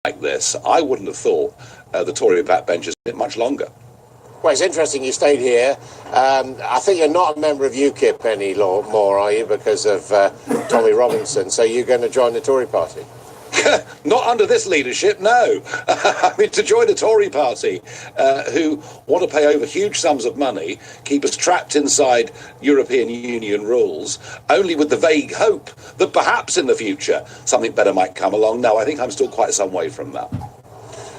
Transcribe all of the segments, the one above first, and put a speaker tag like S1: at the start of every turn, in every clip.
S1: like this, I wouldn't have thought the Tory backbenchers did it much longer.
S2: Well, it's interesting you stayed here. I think you're not a member of UKIP anymore, are you, because of Tommy Robinson? So you're going to join the Tory party?
S1: Not under this leadership, no. I mean, to join a Tory party who want to pay over huge sums of money, keep us trapped inside European Union rules, only with the vague hope that perhaps in the future something better might come along. No, I think I'm still quite some way from that.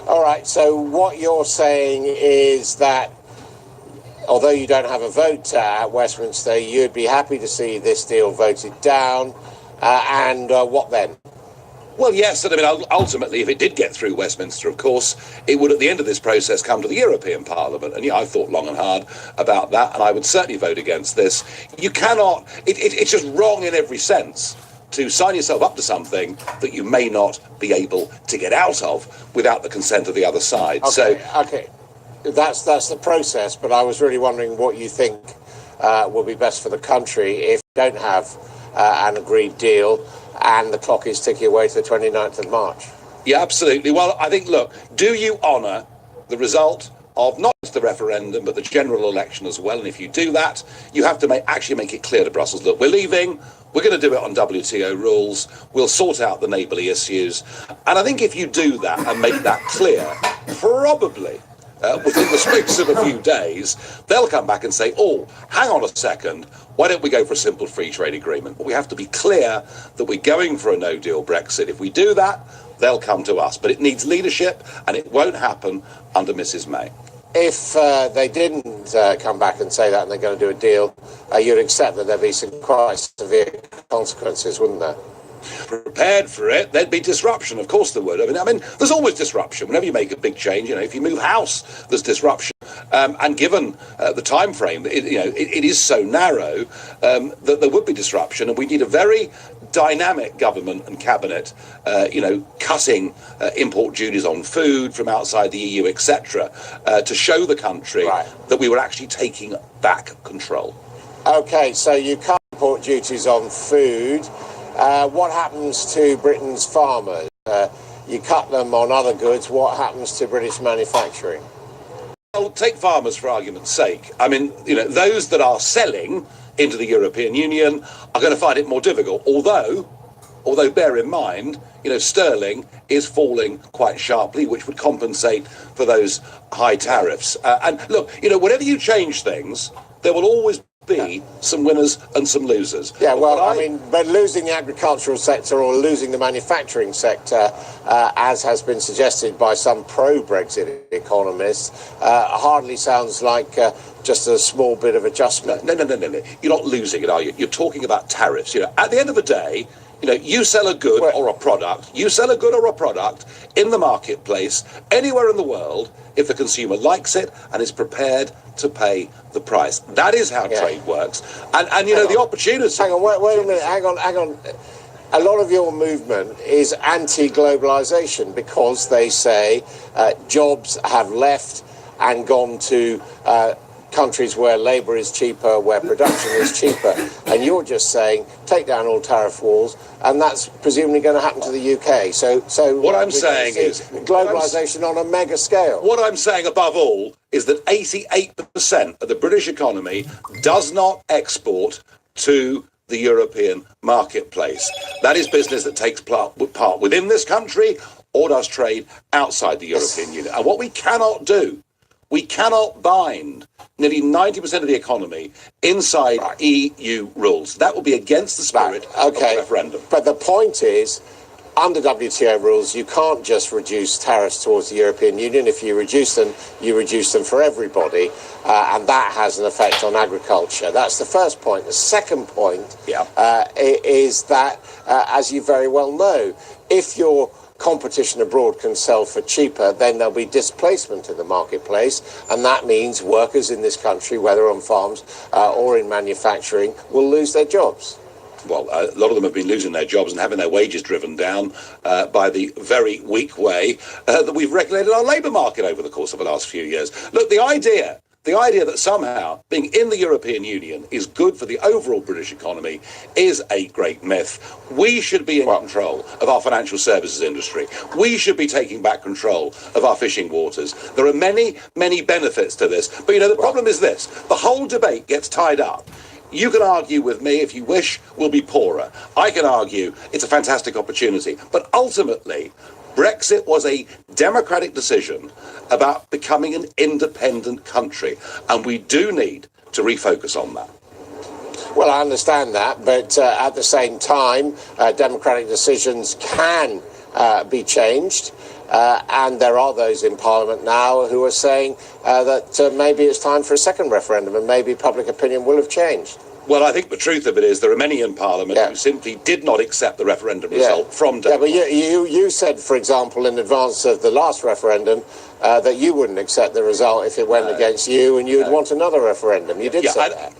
S2: All right, so what you're saying is that although you don't have a vote at Westminster, you'd be happy to see this deal voted down, and what then?
S1: Well, yes, and I mean, ultimately, if it did get through Westminster, of course, it would, at the end of this process, come to the European Parliament. And, yeah, I've thought long and hard about that, and I would certainly vote against this. You cannot, it's just wrong in every sense to sign yourself up to something that you may not be able to get out of without the consent of the other side.
S2: Okay, that's the process, but I was really wondering what you think will be best for the country if we don't have an agreed deal and the clock is ticking away to the 29th of March.
S1: Yeah, absolutely. Well, I think, look, do you honour the result of not just the referendum, but the general election as well? And if you do that, you have to actually make it clear to Brussels, look, we're leaving, we're going to do it on WTO rules, we'll sort out the neighbourly issues. And I think if you do that and make that clear, probably within the space of a few days, they'll come back and say, oh, hang on a second, why don't we go for a simple free trade agreement? But we have to be clear that we're going for a no-deal Brexit. If we do that, they'll come to us. But it needs leadership, and it won't happen under Mrs May.
S2: If they didn't come back and say that and they're going to do a deal, you'd accept that there'd be some quite severe consequences, wouldn't there?
S1: Prepared for it, there'd be disruption. Of course there would. I mean, there's always disruption. Whenever you make a big change, if you move house, there's disruption. And given the time frame, it is so narrow that there would be disruption. And we need a very dynamic government and cabinet, cutting import duties on food from outside the EU, etc., to show the country that we were actually taking back control.
S2: Okay, so you cut import duties on food. What happens to Britain's farmers? You cut them on other goods. What happens to British manufacturing?
S1: Well, take farmers for argument's sake. I mean, those that are selling into the European Union are going to find it more difficult. Although bear in mind, sterling is falling quite sharply, which would compensate for those high tariffs. And look, whenever you change things, there will always be some winners and some losers.
S2: Yeah, well, but losing the agricultural sector or losing the manufacturing sector, as has been suggested by some pro-Brexit economists, hardly sounds like just a small bit of adjustment.
S1: No. You're not losing it, are you? You're talking about tariffs. At the end of the day, you sell a good or a product. You sell a good or a product in the marketplace anywhere in the world if the consumer likes it and is prepared to pay the price. That is how trade works. And the opportunity...
S2: Hang on, wait a minute. Hang on. A lot of your movement is anti-globalisation because they say jobs have left and gone to... countries where labour is cheaper, where production is cheaper, and you're just saying take down all tariff walls, and that's presumably going to happen to the UK. So
S1: what I'm saying is
S2: globalisation on a mega scale.
S1: What I'm saying above all is that 88% of the British economy does not export to the European marketplace. That is business that takes part within this country or does trade outside the European Union. And what we cannot do, we cannot bind nearly 90% of the economy inside EU rules. That will be against the spirit of the referendum.
S2: But the point is, under WTO rules, you can't just reduce tariffs towards the European Union. If you reduce them for everybody, and that has an effect on agriculture. That's the first point. The second point is that, as you very well know, if your competition abroad can sell for cheaper, then there'll be displacement in the marketplace, and that means workers in this country, whether on farms or in manufacturing, will lose their jobs.
S1: Well, a lot of them have been losing their jobs and having their wages driven down by the very weak way that we've regulated our labour market over the course of the last few years. Look, the idea the idea that somehow being in the European Union is good for the overall British economy is a great myth. We should be in control of our financial services industry. We should be taking back control of our fishing waters. There are many, many benefits to this. But, the problem is this. The whole debate gets tied up. You can argue with me if you wish, we'll be poorer. I can argue it's a fantastic opportunity. But ultimately, Brexit was a democratic decision about becoming an independent country. And we do need to refocus on that.
S2: Well, I understand that, but at the same time, democratic decisions can be changed. And there are those in Parliament now who are saying that maybe it's time for a second referendum and maybe public opinion will have changed.
S1: Well, I think the truth of it is there are many in Parliament who simply did not accept the referendum result from day one.
S2: Yeah, but you said, for example, in advance of the last referendum, that you wouldn't accept the result if it went against you and you'd want another referendum. You did say that.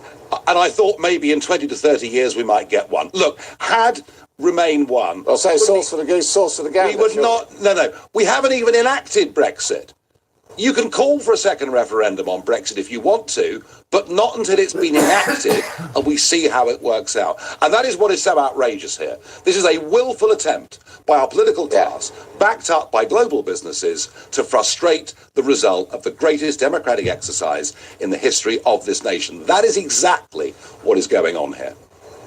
S1: And I thought maybe in 20 to 30 years we might get one. Look, had Remain won...
S2: I'll say sauce for the goose, sauce for the gander.
S1: We would not... No. We haven't even enacted Brexit. You can call for a second referendum on Brexit if you want to, but not until it's been enacted and we see how it works out. And that is what is so outrageous here. This is a willful attempt by our political class, backed up by global businesses, to frustrate the result of the greatest democratic exercise in the history of this nation. That is exactly what is going on here.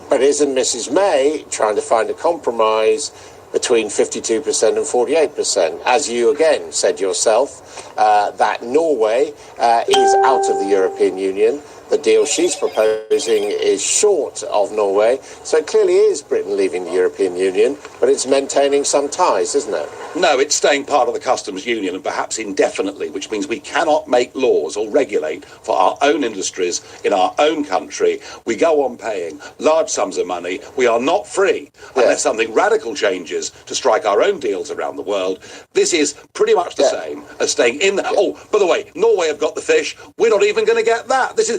S2: But isn't Mrs May trying to find a compromise between 52% and 48%? As you again said yourself, that Norway is out of the European Union. The deal she's proposing is short of Norway. So it clearly is Britain leaving the European Union, but it's maintaining some ties, isn't it?
S1: No, it's staying part of the customs union and perhaps indefinitely, which means we cannot make laws or regulate for our own industries in our own country. We go on paying large sums of money. We are not free unless something radical changes to strike our own deals around the world. This is pretty much the same as staying in the... Oh, by the way, Norway have got the fish. We're not even going to get that. This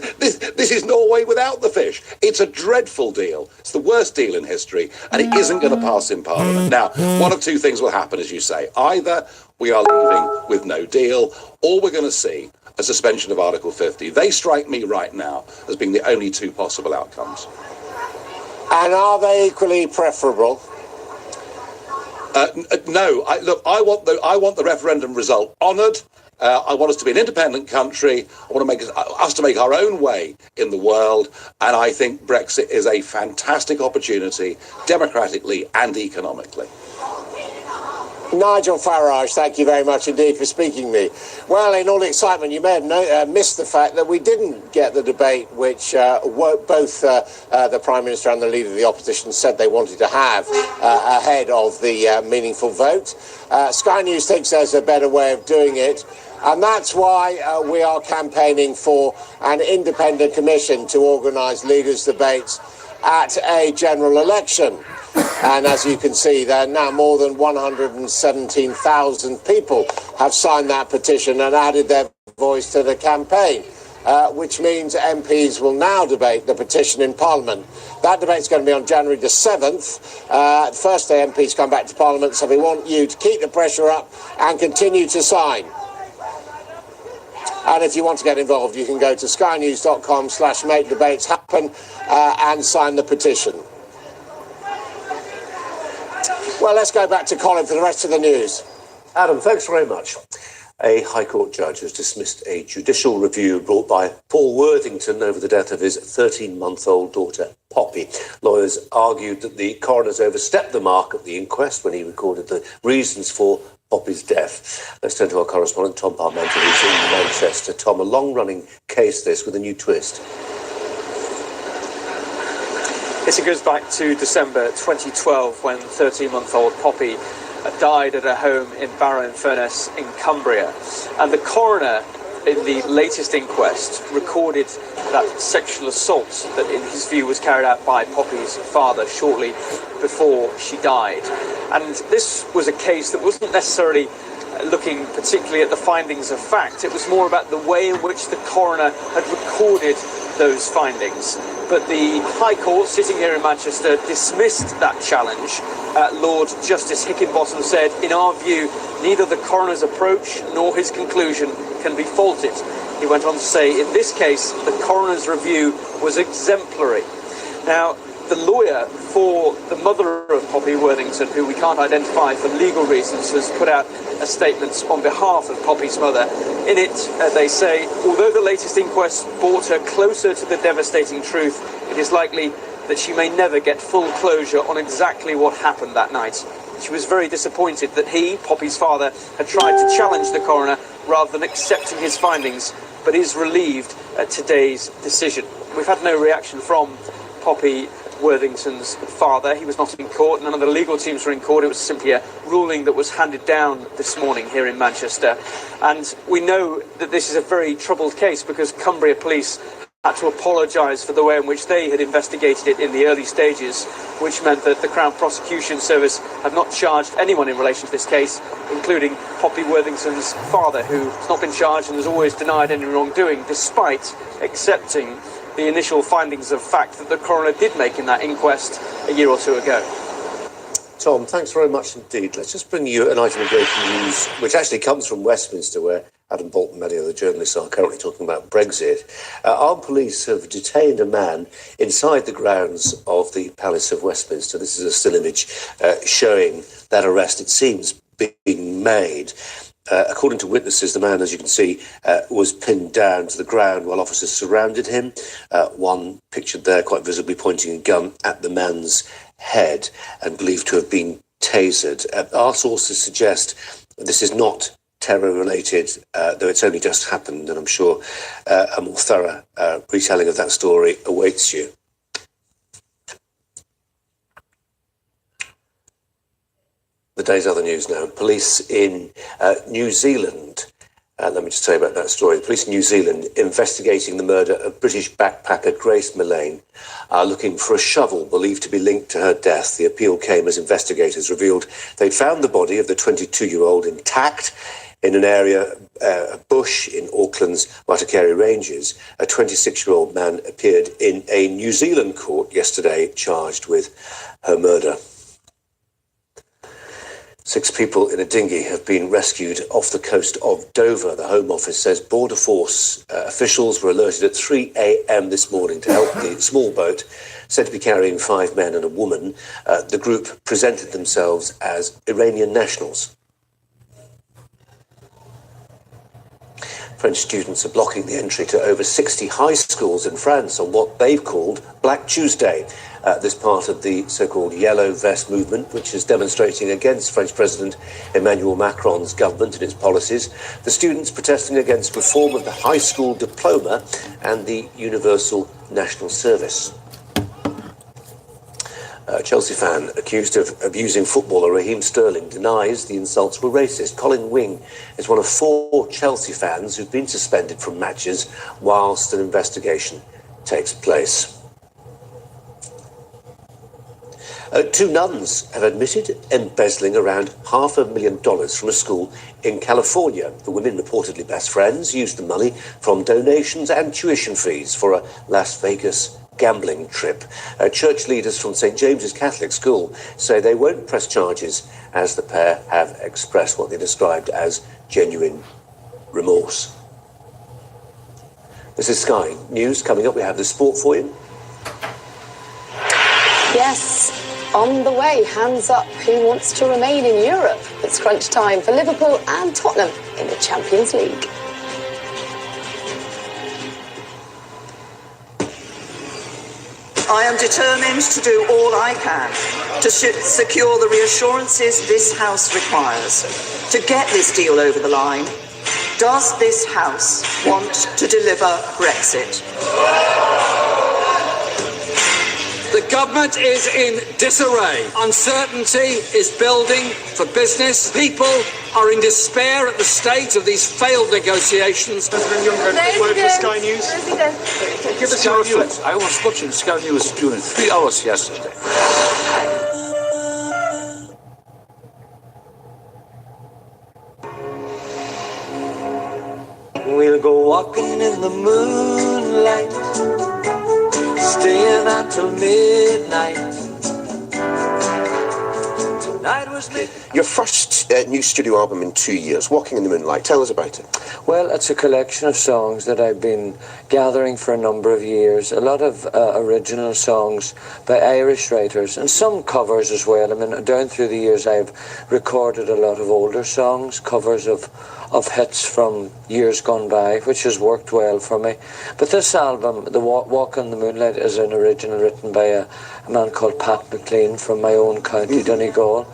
S1: is Norway without the fish. It's a dreadful deal. It's the worst deal in history, and it isn't going to pass in Parliament. Now, one of two things will happen, as you say. Either we are leaving with no deal, or we're going to see a suspension of Article 50. They strike me right now as being the only two possible outcomes.
S2: And are they equally preferable?
S1: No. I want the referendum result honoured. I want us to be an independent country. I want to make us to make our own way in the world. And I think Brexit is a fantastic opportunity, democratically and economically.
S2: Nigel Farage, thank you very much indeed for speaking to me. Well, in all excitement, you may have missed the fact that we didn't get the debate which both the Prime Minister and the Leader of the Opposition said they wanted to have ahead of the meaningful vote. Sky News thinks there's a better way of doing it, and that's why we are campaigning for an independent commission to organise leaders' debates at a general election. And as you can see, there are now more than 117,000 people have signed that petition and added their voice to the campaign, which means MPs will now debate the petition in Parliament. That debate's going to be on January the 7th. First day MPs come back to Parliament, so we want you to keep the pressure up and continue to sign. And if you want to get involved, you can go to skynews.com/make-debates-happen and sign the petition. Well, let's go back to Colin for the rest of the news.
S3: Adam, thanks very much. A High Court judge has dismissed a judicial review brought by Paul Worthington over the death of his 13-month-old daughter, Poppy. Lawyers argued that the coroner's overstepped the mark at the inquest when he recorded the reasons for Poppy's death. Let's turn to our correspondent, Tom Parmenter, who's in Manchester. Tom, a long-running case this with a new twist.
S4: It goes back to December 2012 when 13-month-old Poppy died at her home in Barrow-in-Furness in Cumbria. And the coroner in the latest inquest recorded that sexual assault that in his view was carried out by Poppy's father shortly before she died. And this was a case that wasn't necessarily looking particularly at the findings of fact. It was more about the way in which the coroner had recorded those findings. But the High Court, sitting here in Manchester, dismissed that challenge. Lord Justice Hickinbottom said, in our view, neither the coroner's approach nor his conclusion can be faulted. He went on to say, in this case, the coroner's review was exemplary. Now, the lawyer for the mother of Poppy Worthington, who we can't identify for legal reasons, has put out a statement on behalf of Poppy's mother. In it, they say, although the latest inquest brought her closer to the devastating truth, it is likely that she may never get full closure on exactly what happened that night. She was very disappointed that he, Poppy's father, had tried to challenge the coroner rather than accepting his findings, but is relieved at today's decision. We've had no reaction from Poppy Worthington's father. He was not in court. None of the legal teams were in court. It was simply a ruling that was handed down this morning here in Manchester. And we know that this is a very troubled case because Cumbria Police had to apologise for the way in which they had investigated it in the early stages, which meant that the Crown Prosecution Service have not charged anyone in relation to this case, including Poppy Worthington's father, who has not been charged and has always denied any wrongdoing, despite accepting the initial findings of fact that the coroner did make in that inquest a year or two ago.
S3: Tom, thanks very much indeed. Let's just bring you an item of breaking news, which actually comes from Westminster, where Adam Bolt and many other journalists are currently talking about Brexit. Armed police have detained a man inside the grounds of the Palace of Westminster. This is a still image showing that arrest, it seems, being made. According to witnesses, the man, as you can see, was pinned down to the ground while officers surrounded him. One pictured there quite visibly pointing a gun at the man's head and believed to have been tasered. Our sources suggest this is not terror-related, though it's only just happened, and I'm sure a more thorough retelling of that story awaits you. The day's other news now. Police in New Zealand, let me just tell you about that story. The police in New Zealand investigating the murder of British backpacker Grace Millane are looking for a shovel believed to be linked to her death. The appeal came as investigators revealed they'd found the body of the 22-year-old intact in an area, a bush in Auckland's Matakere Ranges. A 26-year-old man appeared in a New Zealand court yesterday charged with her murder. 6 people in a dinghy have been rescued off the coast of Dover. The Home Office says Border Force officials were alerted at 3 a.m. this morning to help the small boat, said to be carrying 5 men and a woman. The group presented themselves as Iranian nationals. French students are blocking the entry to over 60 high schools in France on what they've called Black Tuesday. This part of the so-called Yellow Vest movement, which is demonstrating against French President Emmanuel Macron's government and its policies. The students protesting against reform of the high school diploma and the universal national service. A Chelsea fan accused of abusing footballer Raheem Sterling denies the insults were racist. Colin Wing is one of 4 Chelsea fans who've been suspended from matches whilst an investigation takes place. 2 nuns have admitted embezzling around $500,000 from a school in California. The women, reportedly best friends, used the money from donations and tuition fees for a Las Vegas gambling trip. Church leaders from St. James's Catholic School say they won't press charges as the pair have expressed what they described as genuine remorse. This is Sky News. Coming up, we have the sport for you.
S5: Yes, on the way, hands up, who wants to remain in Europe? It's crunch time for Liverpool and Tottenham in the Champions League.
S6: I am determined to do all I can to secure the reassurances this House requires to get this deal over the line. Does this House want to deliver Brexit?
S7: The government is in disarray. Uncertainty is building for business. People are in despair at the state of these failed negotiations.
S8: President Juncker, word for Sky News.
S7: Give us your reflection. I was watching Sky News during 3 hours yesterday.
S9: We'll go walking in the moonlight. staying until midnight. Tonight was midnight.
S10: Your first new studio album in 2 years, Walking in the Moonlight. Tell us about it.
S11: Well, it's a collection of songs that I've been gathering for a number of years. A lot of original songs by Irish writers and some covers as well. I mean, down through the years I've recorded a lot of older songs, covers of hits from years gone by, which has worked well for me. But this album, The Walk on the Moonlight, is an original written by a man called Pat McLean from my own county, Donegal.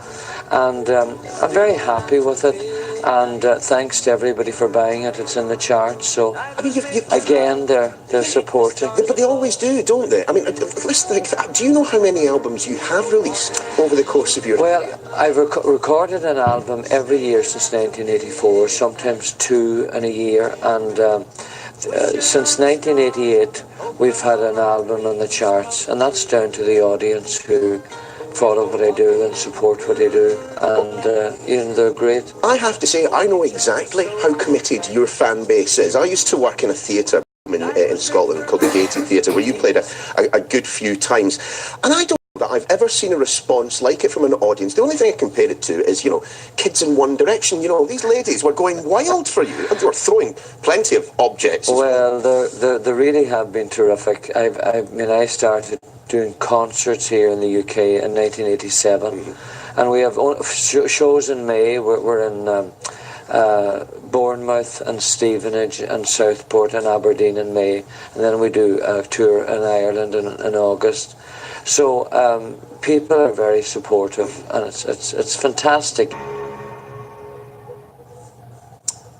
S11: And I'm very happy with it. And thanks to everybody for buying it. It's in the charts. So,
S10: I mean,
S11: again, they're supporting.
S10: But they always do, don't they? I mean, let's think, do you know how many albums you have released over the course of your
S11: Well, I've recorded an album every year since 1984, sometimes two in a year. And since 1988, we've had an album on the charts. And that's down to the audience who follow what I do and support what I do, and they're great.
S10: I have to say, I know exactly how committed your fan base is. I used to work in a theatre in Scotland called the Gaiety Theatre, where you played a good few times, and I don't know that I've ever seen a response like it from an audience. The only thing I compare it to is, Kids in One Direction. These ladies were going wild for you, and they were throwing plenty of objects.
S11: Well, they really have been terrific. I started doing concerts here in the UK in 1987, and we have shows in May. We're in Bournemouth and Stevenage and Southport and Aberdeen in May, and then we do a tour in Ireland in August. So people are very supportive, and it's fantastic.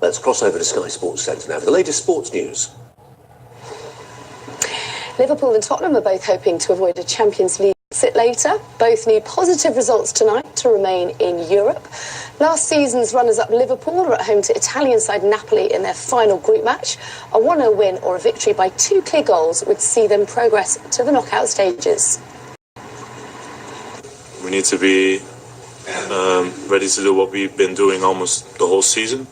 S3: Let's cross over to Sky Sports Centre now for the latest sports news.
S5: Liverpool and Tottenham are both hoping to avoid a Champions League exit later. Both need positive results tonight to remain in Europe. Last season's runners-up Liverpool are at home to Italian side Napoli in their final group match. A 1-0 win or a victory by 2 clear goals would see them progress to the knockout stages.
S12: We need to be ready to do what we've been doing almost the whole season.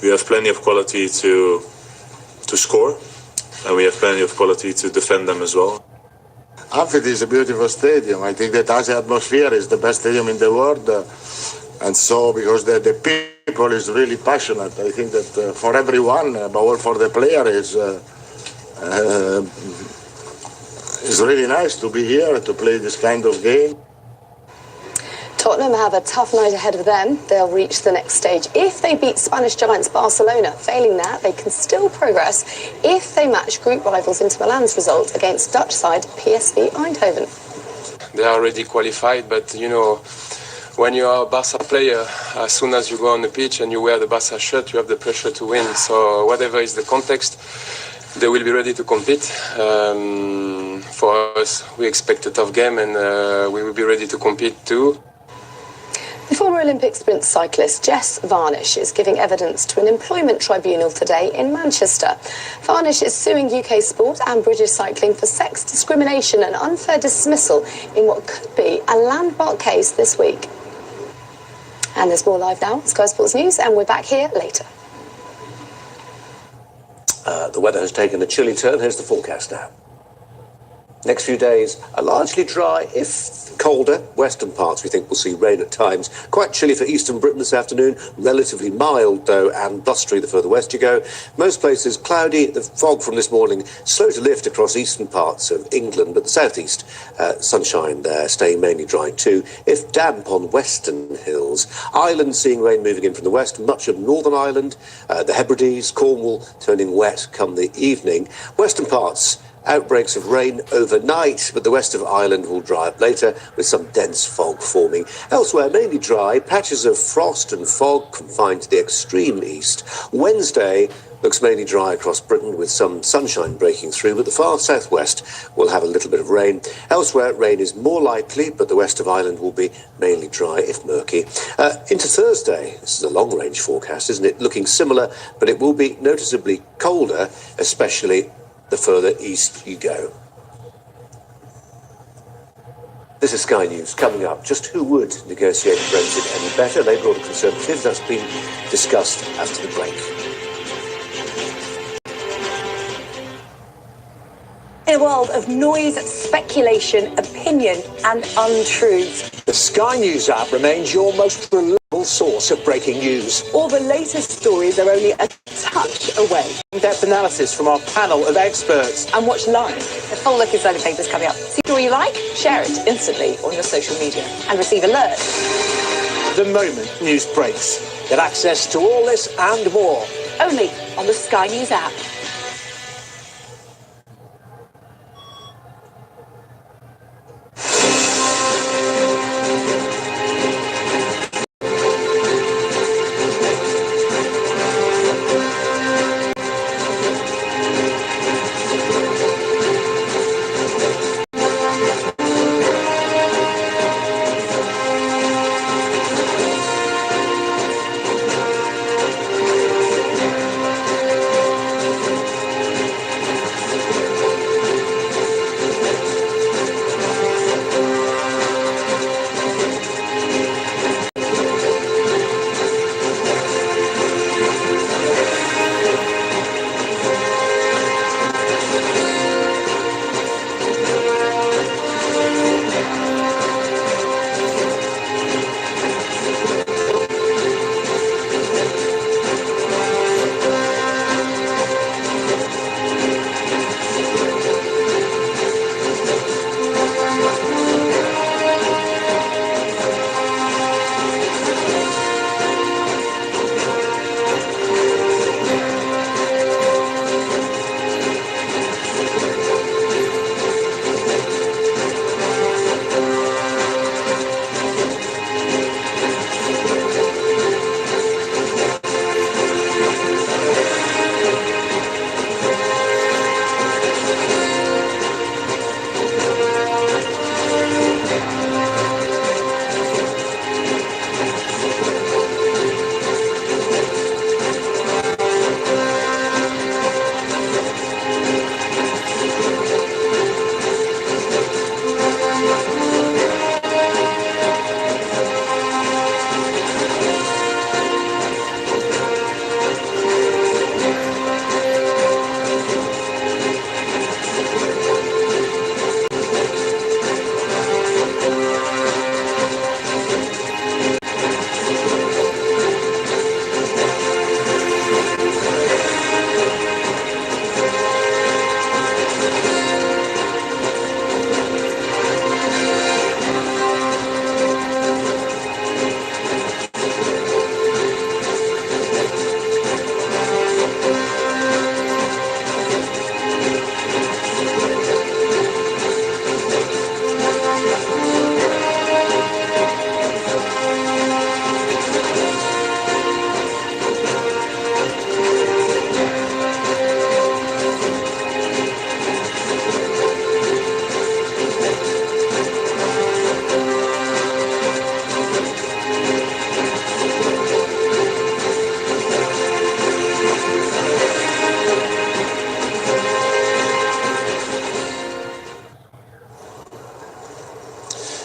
S12: We have plenty of quality to score, and we have plenty of quality to defend them as well.
S13: Anfield is a beautiful stadium. I think that as the atmosphere is the best stadium in the world, and so because the people is really passionate. I think that for everyone, but all for the player is really nice to be here to play this kind of game.
S5: Tottenham have a tough night ahead of them. They'll reach the next stage if they beat Spanish giants Barcelona. Failing that, they can still progress if they match group rivals Inter Milan's result against Dutch side PSV Eindhoven.
S14: They are already qualified, but when you are a Barca player, as soon as you go on the pitch and you wear the Barca shirt, you have the pressure to win. So whatever is the context, they will be ready to compete. For us, we expect a tough game, and we will be ready to compete too.
S5: The former Olympic sprint cyclist Jess Varnish is giving evidence to an employment tribunal today in Manchester. Varnish is suing UK Sport and British Cycling for sex discrimination and unfair dismissal in what could be a landmark case this week. And there's more live now on Sky Sports News, and we're back here later.
S3: The weather has taken a chilly turn. Here's the forecast now. Next few days are largely dry, if colder. Western parts we think will see rain at times. Quite chilly for eastern Britain this afternoon. Relatively mild, though, and blustery the further west you go. Most places cloudy. The fog from this morning slow to lift across eastern parts of England, but the southeast, sunshine there, staying mainly dry too. If damp on western hills. Ireland seeing rain moving in from the west. Much of Northern Ireland, the Hebrides, Cornwall turning wet come the evening. Western parts, outbreaks of rain overnight, but the west of Ireland will dry up later with some dense fog forming. Elsewhere, mainly dry, patches of frost and fog confined to the extreme east. Wednesday looks mainly dry across Britain with some sunshine breaking through, but the far southwest will have a little bit of rain. Elsewhere, rain is more likely, but the west of Ireland will be mainly dry if murky. Into Thursday, this is a long-range forecast, isn't it? Looking similar, but it will be noticeably colder, especially the further east you go. This is Sky News. Coming up, just who would negotiate Brexit any better, Labour or the Conservatives? That's been discussed after the break.
S15: In a world of noise, speculation, opinion and untruths.
S16: The Sky News app remains your most reliable source of breaking news.
S15: All the latest stories are only a touch away.
S17: In-depth analysis from our panel of experts.
S15: And watch live. The full look inside the papers coming up. See the story you like? Share it instantly on your social media and receive alerts
S17: the moment news breaks.
S16: Get access to all this and more.
S15: Only on the Sky News app.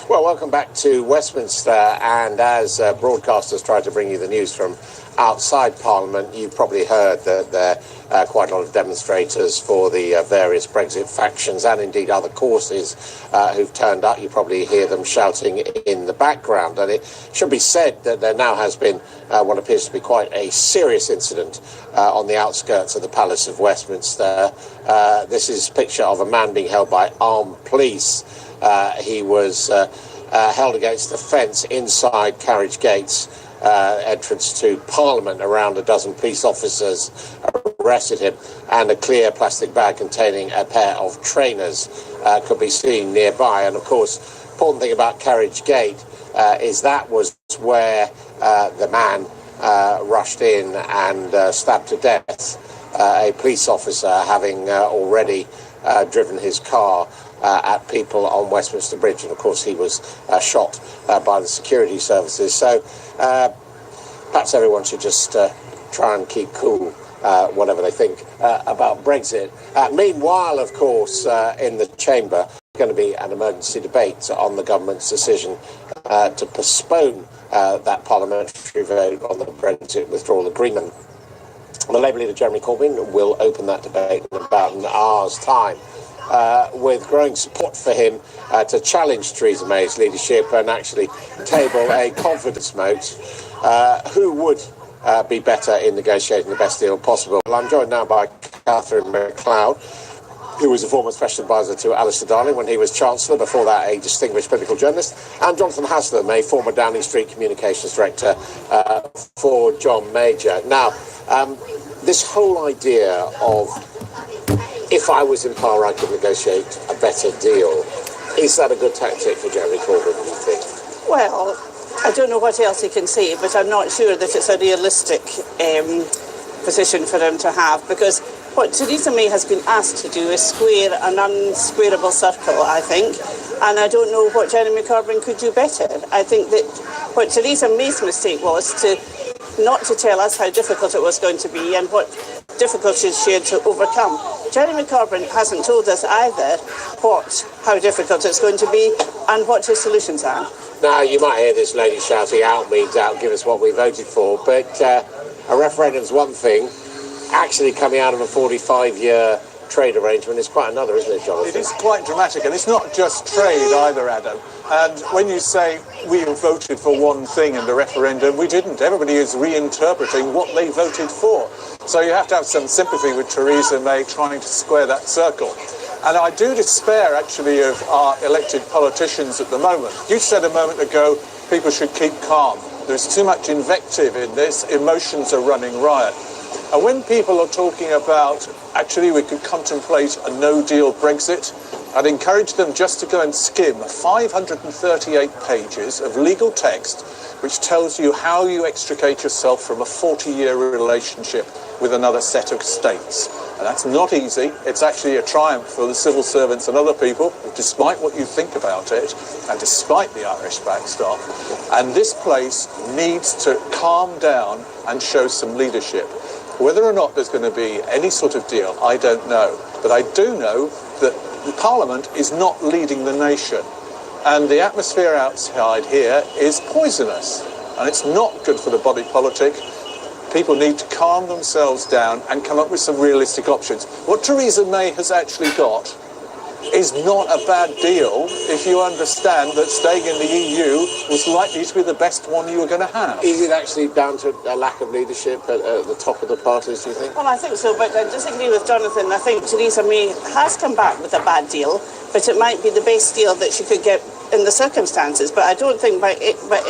S2: Well, welcome back to Westminster, and as broadcasters try to bring you the news from outside Parliament, you've probably heard that there are quite a lot of demonstrators for the various Brexit factions and indeed other causes who've turned up. You probably hear them shouting in the background, and it should be said that there now has been what appears to be quite a serious incident on the outskirts of the Palace of Westminster. This is a picture of a man being held by armed police. He was held against the fence inside Carriage Gates, entrance to Parliament. Around a dozen police officers arrested him, and a clear plastic bag containing a pair of trainers could be seen nearby. And of course, the important thing about Carriage Gate is that was where the man rushed in and stabbed to death a police officer, having already driven his car at people on Westminster Bridge, and of course he was shot by the security services. So perhaps everyone should just try and keep cool, whatever they think about Brexit. Meanwhile, of course, in the Chamber, going to be an emergency debate on the government's decision to postpone that parliamentary vote on the Brexit withdrawal agreement. The Labour leader Jeremy Corbyn will open that debate in about an hour's time. with growing support for him to challenge Theresa May's leadership and actually table a confidence vote. Who would be better in negotiating the best deal possible? Well, I'm joined now by Catherine MacLeod, who was a former special advisor to Alistair Darling when he was Chancellor, before that a distinguished political journalist, and Jonathan Haslam, a former Downing Street Communications Director for John Major. Now, this whole idea of, if I was in power, I could negotiate a better deal, is that a good tactic for Jeremy Corbyn, do you think?
S18: Well, I don't know what else he can say, but I'm not sure that it's a realistic position for him to have, because what Theresa May has been asked to do is square an unsquareable circle, I think, and I don't know what Jeremy Corbyn could do better. I think that what Theresa May's mistake was not to tell us how difficult it was going to be and what difficulties she had to overcome. Jeremy Corbyn hasn't told us either how difficult it's going to be and what his solutions are.
S2: Now, you might hear this lady shouting, out means out, give us what we voted for, but a referendum's one thing. Actually coming out of a 45-year trade arrangement is quite another, isn't it, Jonathan?
S17: It is quite dramatic, and it's not just trade either, Adam. And when you say we voted for one thing in the referendum, we didn't. Everybody is reinterpreting what they voted for. So you have to have some sympathy with Theresa May trying to square that circle. And I do despair, actually, of our elected politicians at the moment. You said a moment ago people should keep calm. There's too much invective in this. Emotions are running riot. And when people are talking about, actually, we could contemplate a no-deal Brexit, I'd encourage them just to go and skim 538 pages of legal text which tells you how you extricate yourself from a 40-year relationship with another set of states. And that's not easy. It's actually a triumph for the civil servants and other people, despite what you think about it, and despite the Irish backstop. And this place needs to calm down and show some leadership. Whether or not there's going to be any sort of deal, I don't know. But I do know that the Parliament is not leading the nation. And the atmosphere outside here is poisonous. And it's not good for the body politic. People need to calm themselves down and come up with some realistic options. What Theresa May has actually got is not a bad deal if you understand that staying in the EU was likely to be the best one you were going to have.
S2: Is it actually down to a lack of leadership at the top of the parties, do you think?
S18: Well, I think so, but I disagree with Jonathan. I think Theresa May has come back with a bad deal, but it might be the best deal that she could get in the circumstances. But I don't think by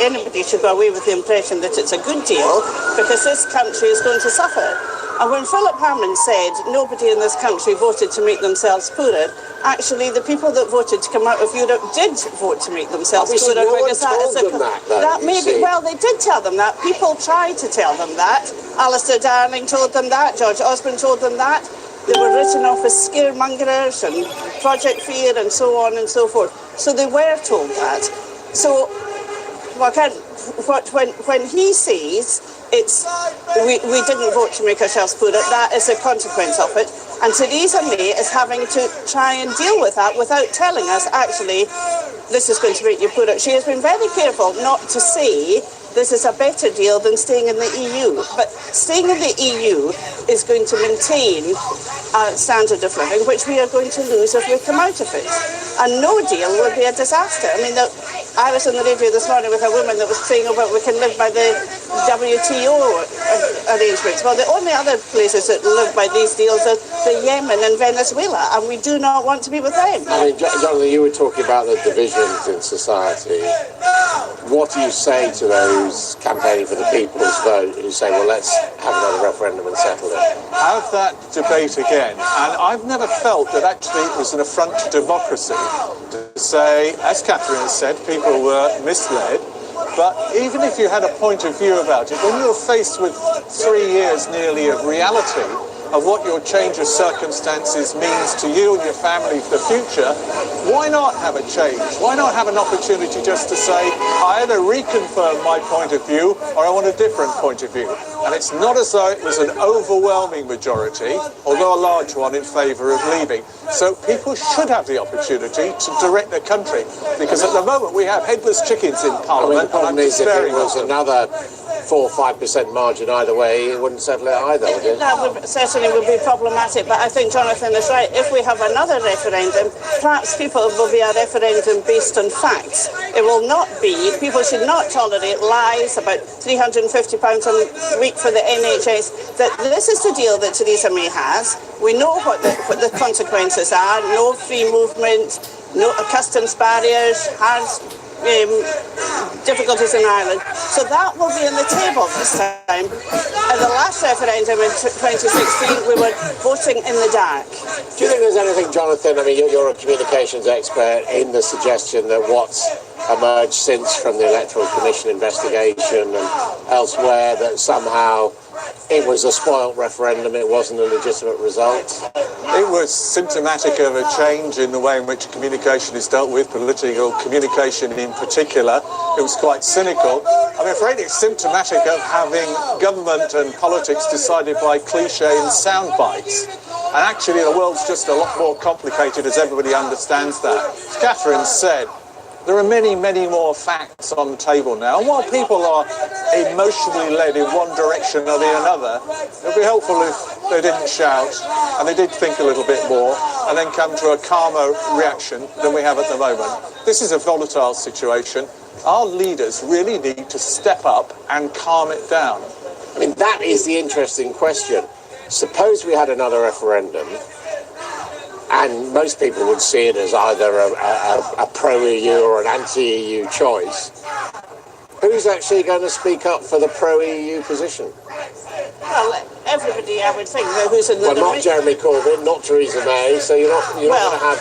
S18: anybody should go away with the impression that it's a good deal, because this country is going to suffer. And when Philip Hammond said nobody in this country voted to make themselves poorer, actually the people that voted to come out of Europe did vote to make themselves poorer.
S2: No one
S18: because
S2: told them that
S18: maybe, well, they did tell them that. People tried to tell them that. Alistair Darling told them that. George Osborne told them that. They were written off as scaremongers and Project Fear and so on and so forth. So they were told that. So when he says we didn't vote to make ourselves poorer, that is a consequence of it. And Theresa May is having to try and deal with that without telling us, actually, this is going to make you poorer. She has been very careful not to say this is a better deal than staying in the EU. But staying in the EU is going to maintain a standard of living, which we are going to lose if we come out of it. And no deal would be a disaster. I mean, I was on the radio this morning with a woman that was saying, oh, but we can live by the WTO arrangements. Well, the only other places that live by these deals are the Yemen and Venezuela, and we do not want to be with them.
S2: I mean, Jonathan, you were talking about the divisions in society. What do you say to those campaigning for the people's vote who say, well, let's have another referendum and settle it?
S17: Have that debate again. And I've never felt that actually it was an affront to democracy to say, as Catherine has said, people were misled. But even if you had a point of view about it, when you're faced with 3 years nearly of reality of what your change of circumstances means to you and your family for the future, why not have a change? Why not have an opportunity just to say, I either reconfirm my point of view or I want a different point of view? And it's not as though it was an overwhelming majority, although a large one, in favour of leaving. So people should have the opportunity to direct their country, because at the moment we have headless chickens in Parliament.
S2: I mean, the problem is if it was another 4 or 5% margin either way, it wouldn't settle it either, would it?
S18: That certainly would be problematic, but I think Jonathan is right. If we have another referendum, perhaps people will be a referendum based on facts. It will not be. People should not tolerate lies about £350 a week for the NHS. That this is the deal that Theresa May has. We know what the consequences are. No free movement, no customs barriers, hard difficulties in Ireland. So that will be on the table this time. At the last referendum in 2016, we were voting in the dark.
S2: Do you think there's anything, Jonathan, I mean, you're a communications expert, in the suggestion that what's emerged since from the Electoral Commission investigation and elsewhere, that somehow it was a spoilt referendum, it wasn't a legitimate result?
S17: It was symptomatic of a change in the way in which communication is dealt with, political communication in particular. It was quite cynical. I'm afraid it's symptomatic of having government and politics decided by cliché and sound bites. And actually the world's just a lot more complicated, as everybody understands that. As Catherine said, there are many, many more facts on the table now. And while people are emotionally led in one direction or the another, it would be helpful if they didn't shout and they did think a little bit more and then come to a calmer reaction than we have at the moment. This is a volatile situation. Our leaders really need to step up and calm it down.
S2: I mean, that is the interesting question. Suppose we had another referendum, and most people would see it as either a pro-EU or an anti-EU choice. Who's actually going to speak up for the pro-EU position?
S18: Well, everybody, I would think, who's in the...
S2: Well, not Jeremy Corbyn, not Theresa May, so you're not going to have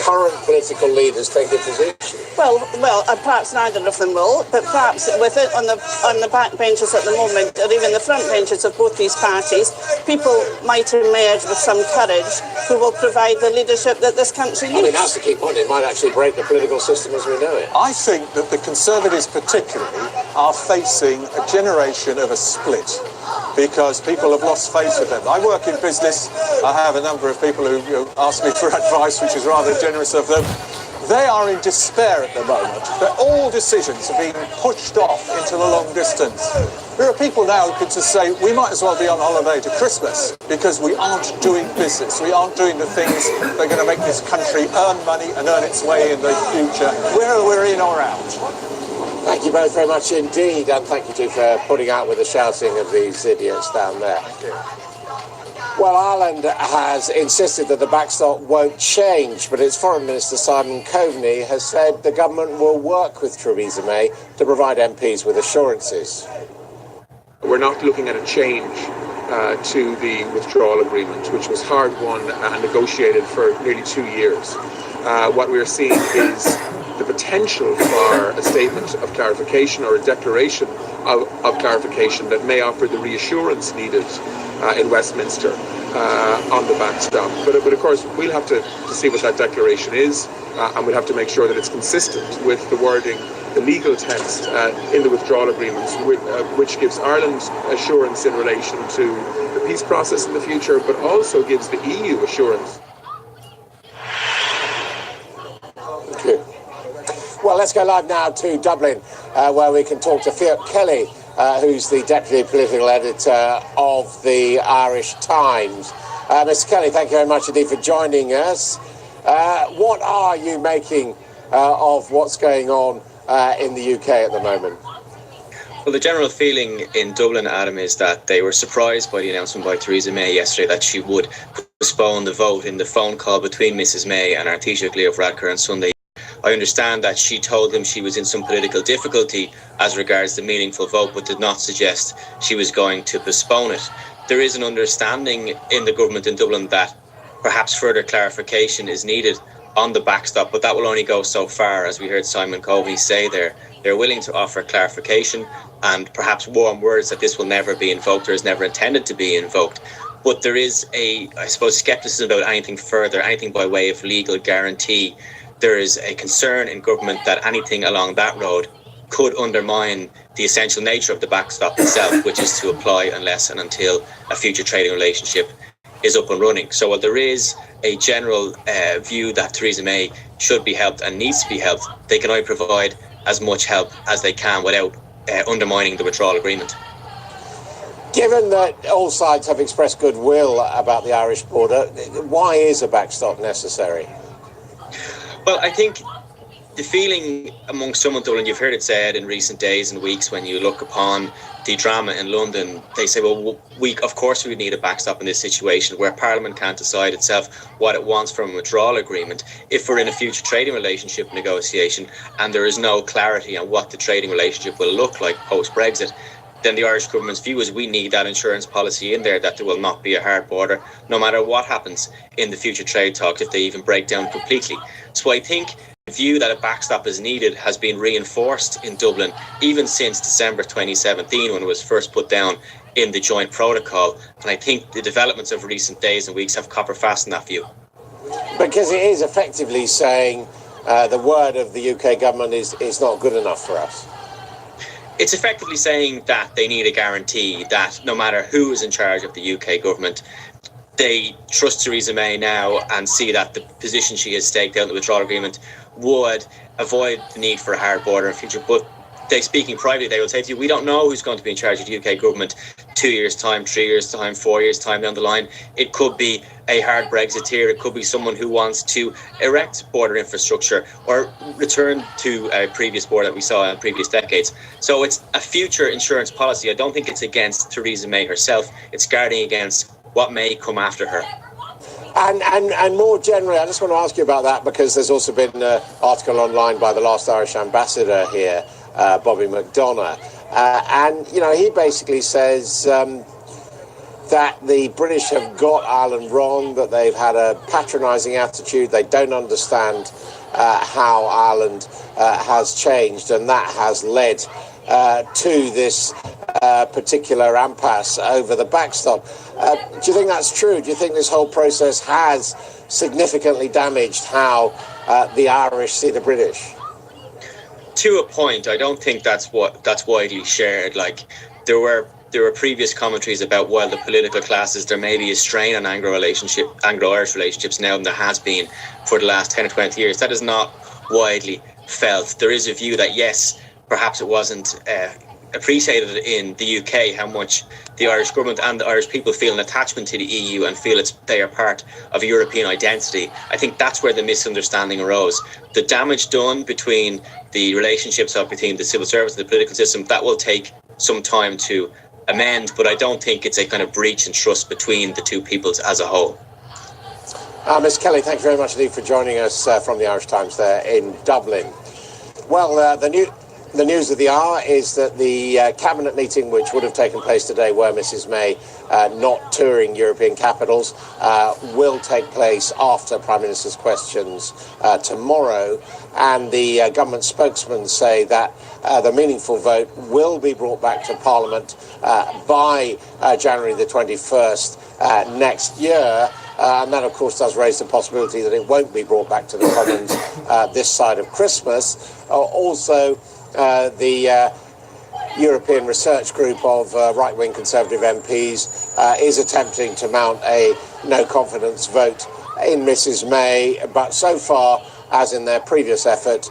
S2: current political leaders take a position.
S18: Well, perhaps neither of them will, but perhaps with it on the back benches at the moment, or even the front benches of both these parties, people might emerge with some courage who will provide the leadership that this country needs.
S2: I mean, that's the key point. It might actually break the political system as we know it.
S17: I think that the Conservatives particularly are facing a generation of a split, because people have lost faith in them. I work in business. I have a number of people who ask me for advice, which is rather generous of them. They are in despair at the moment. That all decisions are being pushed off into the long distance. There are people now who could just say, we might as well be on holiday to Christmas because we aren't doing business. We aren't doing the things that are going to make this country earn money and earn its way in the future, whether we're in or out.
S2: Thank you both very much indeed, and thank you too for putting out with the shouting of these idiots down there.
S17: Thank you.
S2: Well, Ireland has insisted that the backstop won't change, but its Foreign Minister Simon Coveney has said the government will work with Theresa May to provide MPs with assurances.
S19: We're not looking at a change to the withdrawal agreement, which was hard won and negotiated for nearly 2 years. What we're seeing is the potential for a statement of clarification or a declaration of clarification that may offer the reassurance needed in Westminster on the backstop. But of course, we'll have to see what that declaration is, and we'll have to make sure that it's consistent with the wording, the legal text in the withdrawal agreements, which gives Ireland assurance in relation to the peace process in the future, but also gives the EU assurance.
S2: Okay. Well, let's go live now to Dublin, where we can talk to Fiat Kelly, who's the Deputy Political Editor of the Irish Times. Mr. Kelly, thank you very much indeed for joining us. What are you making of what's going on in the UK at the moment?
S20: Well, the general feeling in Dublin, Adam, is that they were surprised by the announcement by Theresa May yesterday that she would postpone the vote in the phone call between Mrs May and our Taoiseach Leo Varadkar on Sunday. I understand that she told him she was in some political difficulty as regards the meaningful vote, but did not suggest she was going to postpone it. There is an understanding in the government in Dublin that perhaps further clarification is needed on the backstop, but that will only go so far, as we heard Simon Coveney say there. They're willing to offer clarification and perhaps warm words that this will never be invoked or is never intended to be invoked. But there is scepticism about anything further, anything by way of legal guarantee. There is a concern in government that anything along that road could undermine the essential nature of the backstop itself, which is to apply unless and until a future trading relationship is up and running. So while there is a general view that Theresa May should be helped and needs to be helped, they can only provide as much help as they can without undermining the withdrawal agreement.
S2: Given that all sides have expressed goodwill about the Irish border, why is a backstop necessary?
S20: Well, I think the feeling among some in Dublin, you've heard it said in recent days and weeks when you look upon the drama in London, they say, well, of course we need a backstop in this situation where Parliament can't decide itself what it wants from a withdrawal agreement. If we're in a future trading relationship negotiation and there is no clarity on what the trading relationship will look like post-Brexit, then the Irish government's view is we need that insurance policy in there that there will not be a hard border no matter what happens in the future trade talks if they even break down completely. So I think the view that a backstop is needed has been reinforced in Dublin even since December 2017 when it was first put down in the joint protocol. And I think the developments of recent days and weeks have copper fastened that view.
S2: Because it is effectively saying the word of the UK government is not good enough for us.
S20: It's effectively saying that they need a guarantee that no matter who is in charge of the UK government, they trust Theresa May now and see that the position she has staked out in the withdrawal agreement would avoid the need for a hard border in the future. But they, speaking privately, they will say to you, we don't know who's going to be in charge of the UK government 2 years' time, 3 years' time, 4 years' time down the line. It could be a hard Brexiteer. It could be someone who wants to erect border infrastructure or return to a previous border that we saw in previous decades. So it's a future insurance policy. I don't think it's against Theresa May herself. It's guarding against what may come after her.
S2: And more generally, I just want to ask you about that because there's also been an article online by the last Irish ambassador here, Bobby McDonough. And, you know, he basically says that the British have got Ireland wrong, that they've had a patronising attitude, they don't understand how Ireland has changed, and that has led to this particular impasse over the backstop. Do you think that's true? Do you think this whole process has significantly damaged how the Irish see the British?
S20: To a point, I don't think that's widely shared. Like there were previous commentaries about while the political classes there may be a strain on Anglo-Irish relationships now than there has been for the last 10 or 20 years. That is not widely felt. There is a view that yes, perhaps it wasn't appreciated in the UK how much the Irish government and the Irish people feel an attachment to the EU and feel they are part of a European identity. I think that's where the misunderstanding arose. The damage done between the relationships between the civil service and the political system, that will take some time to amend, but I don't think it's a kind of breach in trust between the two peoples as a whole.
S2: Ms Kelly, thank you very much indeed for joining us from the Irish Times there in Dublin. Well, the news of the hour is that the cabinet meeting, which would have taken place today were Mrs May not touring European capitals, will take place after Prime Minister's questions tomorrow. And the government spokesmen say that the meaningful vote will be brought back to Parliament by January the 21st next year. And that, of course, does raise the possibility that it won't be brought back to the Commons this side of Christmas. Also, the European Research Group of right-wing Conservative MPs is attempting to mount a no-confidence vote in Mrs May, but so far, as in their previous effort,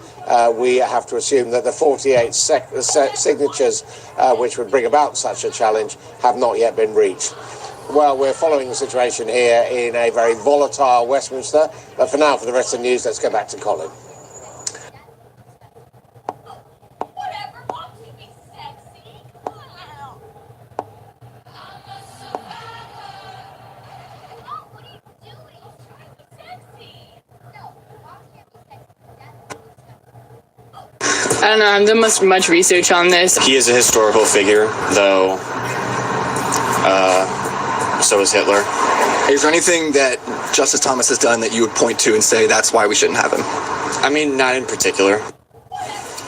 S2: we have to assume that the 48 signatures which would bring about such a challenge have not yet been reached. Well, we're following the situation here in a very volatile Westminster, but for now, for the rest of the news, let's go back to Colin.
S21: I don't know, I haven't done much research on this.
S22: He is a historical figure, though so is Hitler.
S23: Is there anything that Justice Thomas has done that you would point to and say that's why we shouldn't have him?
S22: I mean, not in particular.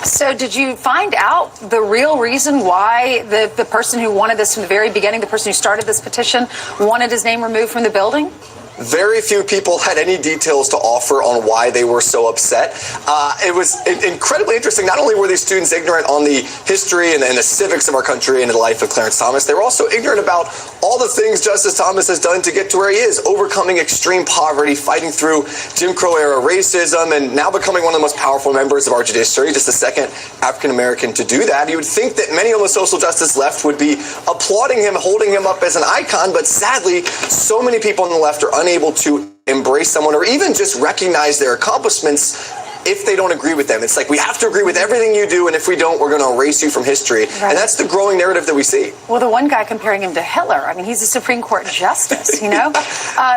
S15: So did you find out the real reason why the person who wanted this from the very beginning, the person who started this petition, wanted his name removed from the building?
S23: Very few people had any details to offer on why they were so upset. It was incredibly interesting. Not only were these students ignorant on the history and the civics of our country and the life of Clarence Thomas, they were also ignorant about all the things Justice Thomas has done to get to where he is, overcoming extreme poverty, fighting through Jim Crow era racism, and now becoming one of the most powerful members of our judiciary, just the second African American to do that. You would think that many on the social justice left would be applauding him, holding him up as an icon, but sadly, so many people on the left are unable to embrace someone or even just recognize their accomplishments if they don't agree with them. It's like, we have to agree with everything you do, and if we don't, we're going to erase you from history. Right. And that's the growing narrative that we see.
S15: Well, the one guy comparing him to Hitler, I mean, he's a Supreme Court justice, you know?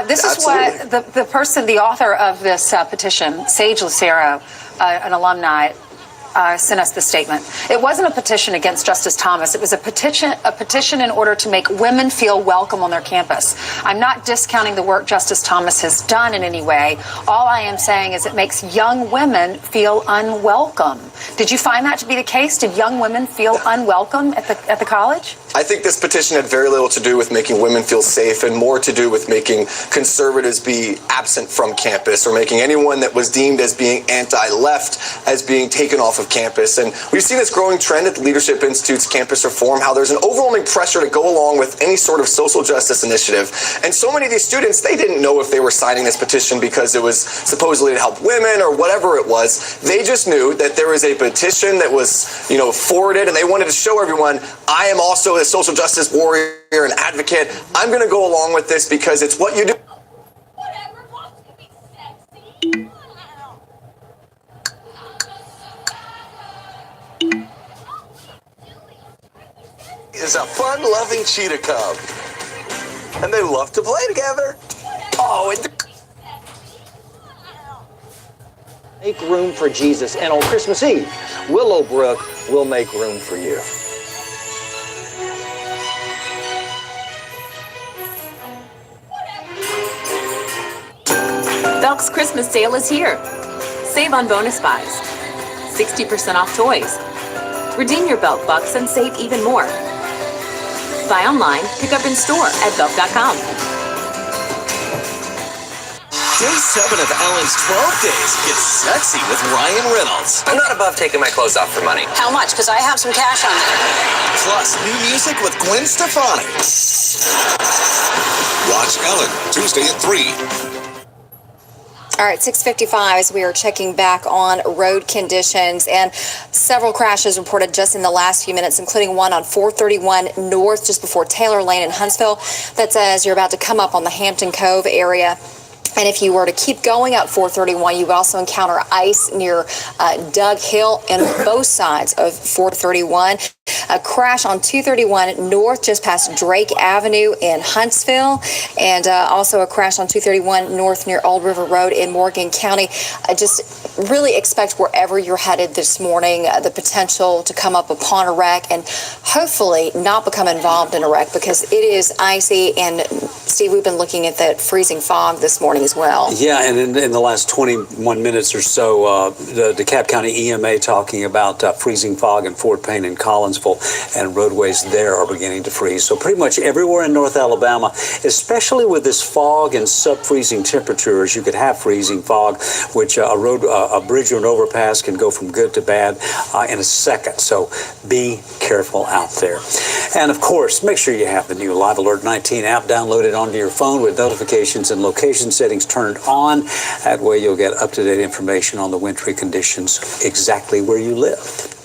S15: This is what the author of this petition, Sage Lucero, an alumni, sent us the statement. It wasn't a petition against Justice Thomas. It was a petition in order to make women feel welcome on their campus. I'm not discounting the work Justice Thomas has done in any way. All I am saying is it makes young women feel unwelcome. Did you find that to be the case? Did young women feel unwelcome at the college?
S23: I think this petition had very little to do with making women feel safe and more to do with making conservatives be absent from campus or making anyone that was deemed as being anti-left as being taken off of campus. And we've seen this growing trend at the Leadership Institute's campus reform, how there's an overwhelming pressure to go along with any sort of social justice initiative. And so many of these students, they didn't know if they were signing this petition because it was supposedly to help women or whatever it was. They just knew that there was a petition that was, forwarded, and they wanted to show everyone, I am also a social justice warrior and advocate. I'm going to go along with this because it's what you do.
S1: Is a fun-loving cheetah cub, and they love to play together. Oh, and
S4: make room for Jesus, and on Christmas Eve, Willowbrook will make room for you.
S6: Belk's Christmas sale is here. Save on bonus buys. 60% off toys. Redeem your Belk Bucks and save even more. Buy online, pick up in store at Belk.com.
S24: Day 7 of Ellen's 12 Days gets sexy with Ryan Reynolds.
S25: I'm not above taking my clothes off for money. How much? Because I have some cash on me.
S24: Plus, new music with Gwen Stefani. Watch Ellen, Tuesday at 3.
S26: All right, 6:55 as we are checking back on road conditions, and several crashes reported just in the last few minutes, including one on 431 North just before Taylor Lane in Huntsville. That says you're about to come up on the Hampton Cove area. And if you were to keep going up 431, you would also encounter ice near Doug Hill and both sides of 431. A crash on 231 North just past Drake Avenue in Huntsville, and also a crash on 231 North near Old River Road in Morgan County. Just really expect wherever you're headed this morning the potential to come up upon a wreck and hopefully not become involved in a wreck, because it is icy. And Steve, we've been looking at that freezing fog this morning as well.
S27: Yeah, and in the last 21 minutes or so, the DeKalb County EMA talking about freezing fog in Fort Payne and Collinsville, and roadways there are beginning to freeze. So pretty much everywhere in North Alabama, especially with this fog and sub-freezing temperatures, you could have freezing fog, which a bridge or an overpass can go from good to bad in a second. So be careful out there. And of course, make sure you have the new Live Alert 19 app downloaded onto your phone with notifications and location settings turned on. That way you'll get up-to-date information on the wintry conditions exactly where you live.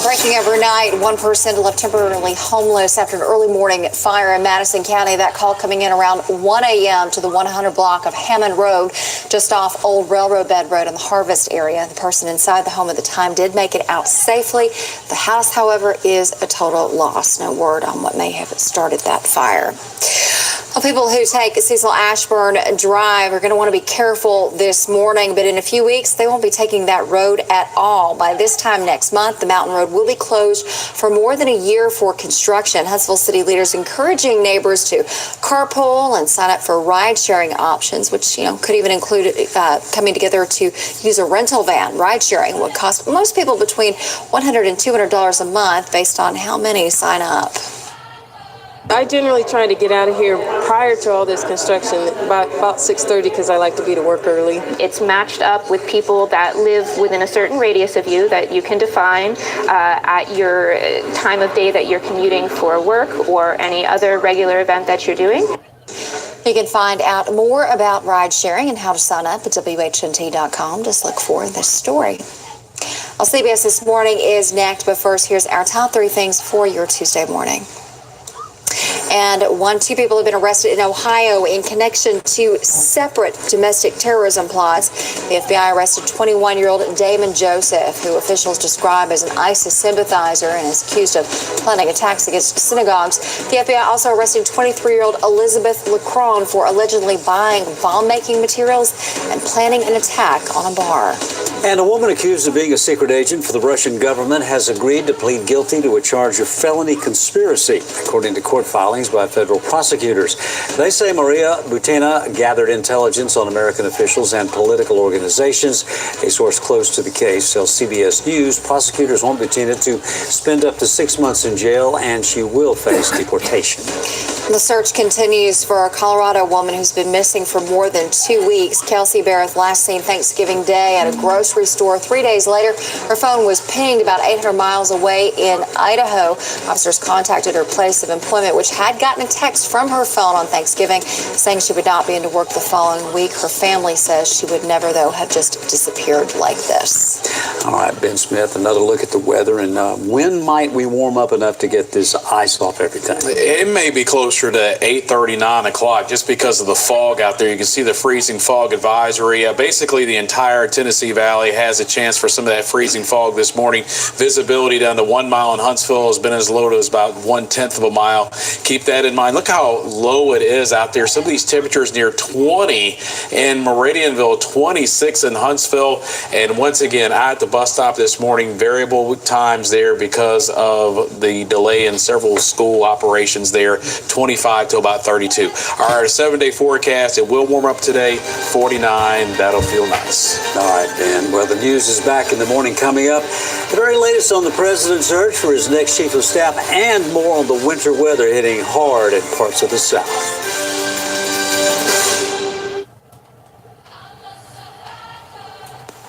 S26: Breaking overnight, one person left temporarily homeless after an early morning fire in Madison County. That call coming in around 1 a.m. to the 100 block of Hammond Road, just off Old Railroad Bed Road in the Harvest area. The person inside the home at the time did make it out safely. The house, however, is a total loss. No word on what may have started that fire. Well, people who take Cecil Ashburn Drive are going to want to be careful this morning, but in a few weeks, they won't be taking that road at all. By this time next month, the mountain road will be closed for more than a year for construction. Huntsville city leaders encouraging neighbors to carpool and sign up for ride-sharing options, which could even include coming together to use a rental van. Ride-sharing would cost most people between $100 and $200 a month based on how many sign up.
S7: I generally try to get out of here prior to all this construction, about 6:30, because I like to be to work early.
S8: It's matched up with people that live within a certain radius of you that you can define at your time of day that you're commuting for work or any other regular event that you're doing.
S26: You can find out more about ride sharing and how to sign up at WHNT.com. Just look for this story. Well, CBS This Morning is next, but first, here's our top 3 things for your Tuesday morning. And two people have been arrested in Ohio in connection to separate domestic terrorism plots. The FBI arrested 21-year-old Damon Joseph, who officials describe as an ISIS sympathizer and is accused of planning attacks against synagogues. The FBI also arrested 23-year-old Elizabeth Lacron for allegedly buying bomb-making materials and planning an attack on a bar.
S27: And a woman accused of being a secret agent for the Russian government has agreed to plead guilty to a charge of felony conspiracy, according to court filings by federal prosecutors. They say Maria Butina gathered intelligence on American officials and political organizations. A source close to the case tells CBS News prosecutors want Butina to spend up to 6 months in jail, and she will face deportation.
S26: The search continues for a Colorado woman who's been missing for more than 2 weeks. Kelsey Barrett last seen Thanksgiving Day at a grocery store. 3 days later, her phone was pinged about 800 miles away in Idaho. Officers contacted her place of employment, which had gotten a text from her phone on Thanksgiving saying she would not be into work the following week. Her family says she would never, though, have just disappeared like this.
S27: All right, Ben Smith, another look at the weather. And when might we warm up enough to get this ice off everything?
S9: It may be closer to 8:30, 9 o'clock just because of the fog out there. You can see the freezing fog advisory. Basically, the entire Tennessee Valley has a chance for some of that freezing fog this morning. Visibility down to 1 mile in Huntsville has been as low as about 1/10 of a mile. Keep that in mind. Look how low it is out there. Some of these temperatures near 20 in Meridianville, 26 in Huntsville. And once again, at the bus stop this morning, variable times there because of the delay in several school operations there, 25 to about 32. Our 7-day forecast, it will warm up today, 49. That'll feel nice.
S27: All right, Ben. Well, the news is back in the morning coming up. The very latest on the president's search for his next chief of staff and more on the winter weather hitting hard in parts of the South.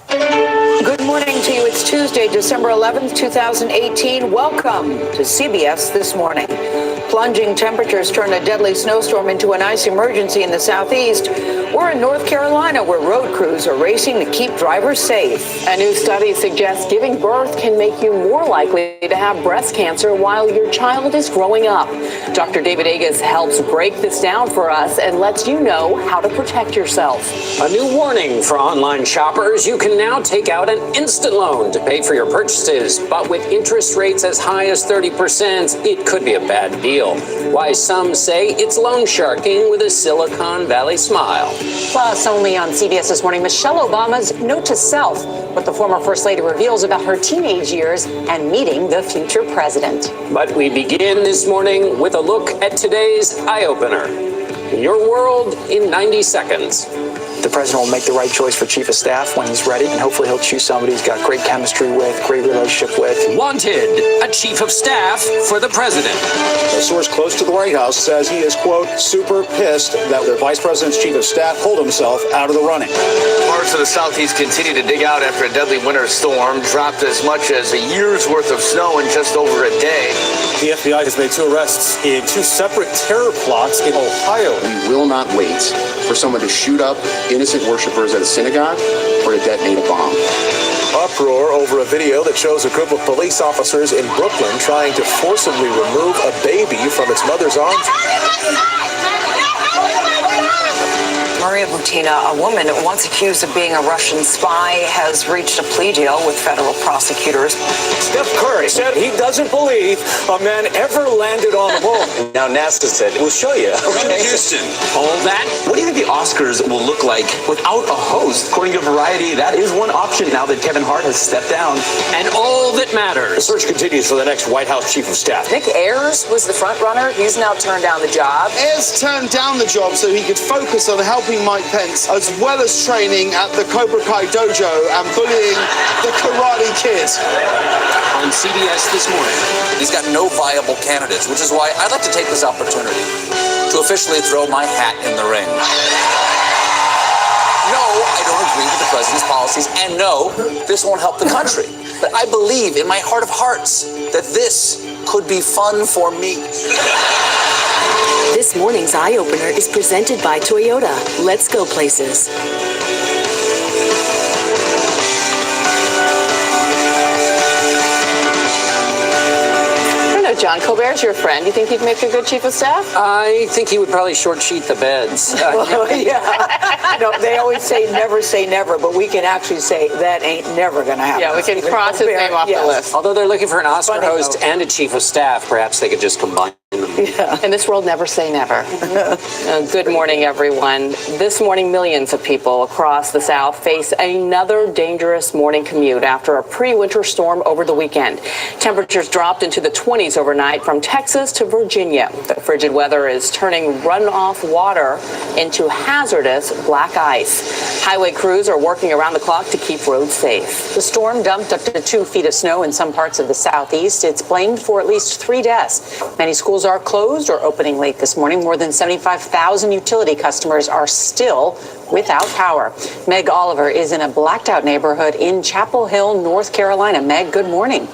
S10: Good morning to you. It's Tuesday, December 11th, 2018. Welcome to CBS This Morning. Plunging temperatures turned a deadly snowstorm into an ice emergency in the southeast. We're in North Carolina, where road crews are racing to keep drivers safe. A new study suggests giving birth can make you more likely to have breast cancer while your child is growing up. Dr. David Agus helps break this down for us and lets you know how to protect yourself.
S11: A new warning for online shoppers. You can now take out an instant loan to pay for your purchases, but with interest rates as high as 30%, it could be a bad deal. Why some say it's loan sharking with a Silicon Valley smile.
S10: Plus, only on CBS This Morning, Michelle Obama's note to self, what the former First Lady reveals about her teenage years and meeting the future president.
S11: But we begin this morning with a look at today's eye-opener. Your world in 90 seconds.
S12: The president will make the right choice for chief of staff when he's ready, and hopefully he'll choose somebody he's got great chemistry with, great relationship with.
S11: Wanted, a chief of staff for the president.
S13: A source close to the White House says he is, quote, super pissed that the vice president's chief of staff pulled himself out of the running.
S28: Parts of the southeast continue to dig out after a deadly winter storm dropped as much as a year's worth of snow in just over a day.
S13: The FBI has made 2 arrests in 2 separate terror plots in Ohio.
S29: We will not wait for someone to shoot up innocent worshipers at a synagogue or to detonate a bomb.
S13: Uproar over a video that shows a group of police officers in Brooklyn trying to forcibly remove a baby from its mother's arms.
S10: Maria Butina, a woman once accused of being a Russian spy, has reached a plea deal with federal prosecutors.
S13: Steph Curry said he doesn't believe a man ever landed on the moon.
S30: Now NASA said, we'll show you. Okay?
S11: Houston, all that?
S30: What do you think the Oscars will look like without a host? According to Variety, that is one option now that Kevin Hart has stepped down.
S11: And all that matters.
S13: The search continues for the next White House chief of staff.
S10: Nick Ayers was the front runner. He's now turned down the job.
S31: Ayers turned down the job so he could focus on helping
S2: attacking Mike Pence, as well as training at the Cobra Kai dojo and bullying the Karate Kid.
S11: On CBS This Morning.
S3: He's got no viable candidates, which is why I'd like to take this opportunity to officially throw my hat in the ring. No, I don't agree with the president's policies, and no, this won't help the country. But I believe in my heart of hearts that this could be fun for me.
S5: This morning's Eye Opener is presented by Toyota. Let's go places.
S10: John Colbert's your friend. You think he'd make a good chief of staff?
S11: I think he would probably short sheet the beds.
S10: Yeah. No, they always say never, but we can actually say that ain't never going to happen.
S7: Yeah, we can cross his name off the list.
S11: Although they're looking for an Oscar host and a chief of staff, perhaps they could just combine them.
S10: Yeah.
S7: In this world, never say never. Good morning, everyone. This morning, millions of people across the South face another dangerous morning commute after a pre-winter storm over the weekend. Temperatures dropped into the 20s overnight from Texas to Virginia. The frigid weather is turning runoff water into hazardous black ice. Highway crews are working around the clock to keep roads safe.
S14: The storm dumped up to 2 feet of snow in some parts of the southeast. It's blamed for at least 3 deaths. Many schools are closed or opening late this morning. More than 75,000 utility customers are still without power. Meg Oliver is in a blacked out neighborhood in Chapel Hill, North Carolina. Meg, good morning.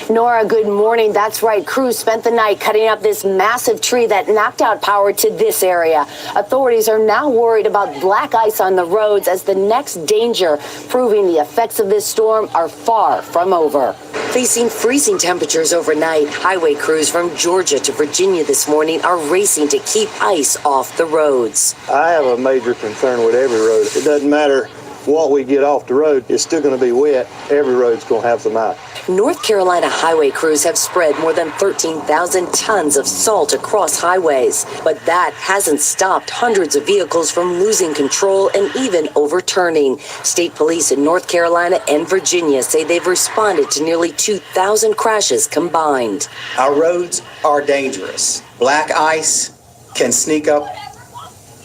S16: Nora, good morning. That's right. Crews spent the night cutting up this massive tree that knocked out power to this area. Authorities are now worried about black ice on the roads as the next danger, proving the effects of this storm are far from over.
S5: Facing freezing temperatures overnight, highway crews from Georgia to Virginia this morning are racing to keep ice off the roads.
S17: I have a major concern with every road. It doesn't matter what we get off the road, it's still going to be wet. Every road's going to have some ice.
S5: North Carolina highway crews have spread more than 13,000 tons of salt across highways, but that hasn't stopped hundreds of vehicles from losing control and even overturning. State police in North Carolina and Virginia say they've responded to nearly 2,000 crashes combined.
S18: Our roads are dangerous. Black ice can sneak up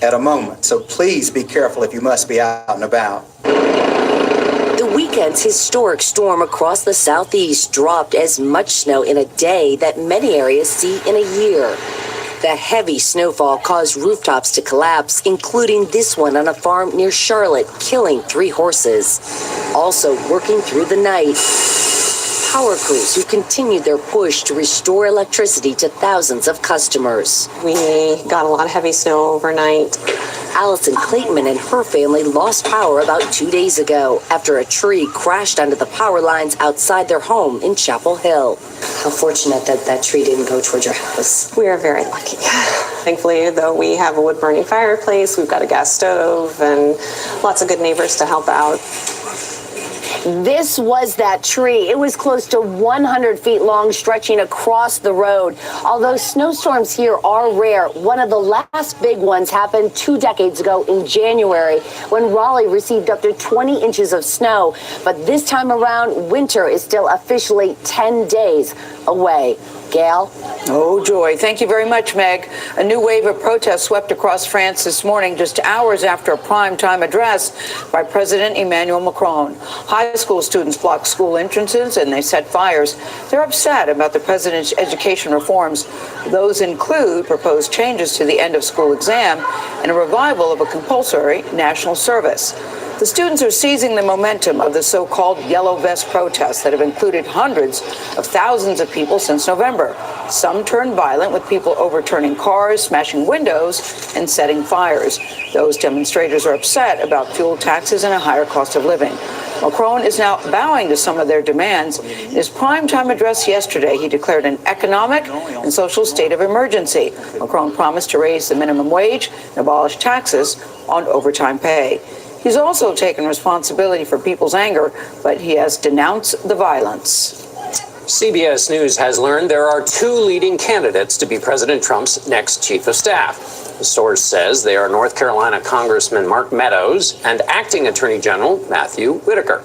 S18: at a moment, so please be careful if you must be out and about.
S5: The weekend's historic storm across the southeast dropped as much snow in a day that many areas see in a year. The heavy snowfall caused rooftops to collapse, including this one on a farm near Charlotte, killing 3 horses. Also working through the night, power crews who continued their push to restore electricity to thousands of customers.
S14: We got a lot of heavy snow overnight.
S5: Allison Clayton and her family lost power about 2 days ago after a tree crashed onto the power lines outside their home in Chapel Hill. How fortunate that that tree didn't go towards your house.
S14: We are very lucky. Thankfully, though, we have a wood-burning fireplace, we've got a gas stove, and lots of good neighbors to help out.
S16: This was that tree. It was close to 100 feet long, stretching across the road. Although snowstorms here are rare, one of the last big ones happened 2 decades ago in January when Raleigh received up to 20 inches of snow. But this time around, winter is still officially 10 days away. Gail?
S10: Oh, joy. Thank you very much, Meg. A new wave of protests swept across France this morning, just hours after a primetime address by President Emmanuel Macron. High school students blocked school entrances and they set fires. They're upset about the president's education reforms. Those include proposed changes to the end of school exam and a revival of a compulsory national service. The students are seizing the momentum of the so-called yellow vest protests that have included hundreds of thousands of people since November. Some turned violent, with people overturning cars, smashing windows, and setting fires. Those demonstrators are upset about fuel taxes and a higher cost of living. Macron is now bowing to some of their demands. In his primetime address yesterday, he declared an economic and social state of emergency. Macron promised to raise the minimum wage and abolish taxes on overtime pay. He's also taken responsibility for people's anger, but he has denounced the violence.
S11: CBS News has learned there are 2 leading candidates to be President Trump's next chief of staff. The source says they are North Carolina Congressman Mark Meadows and Acting Attorney General Matthew Whitaker.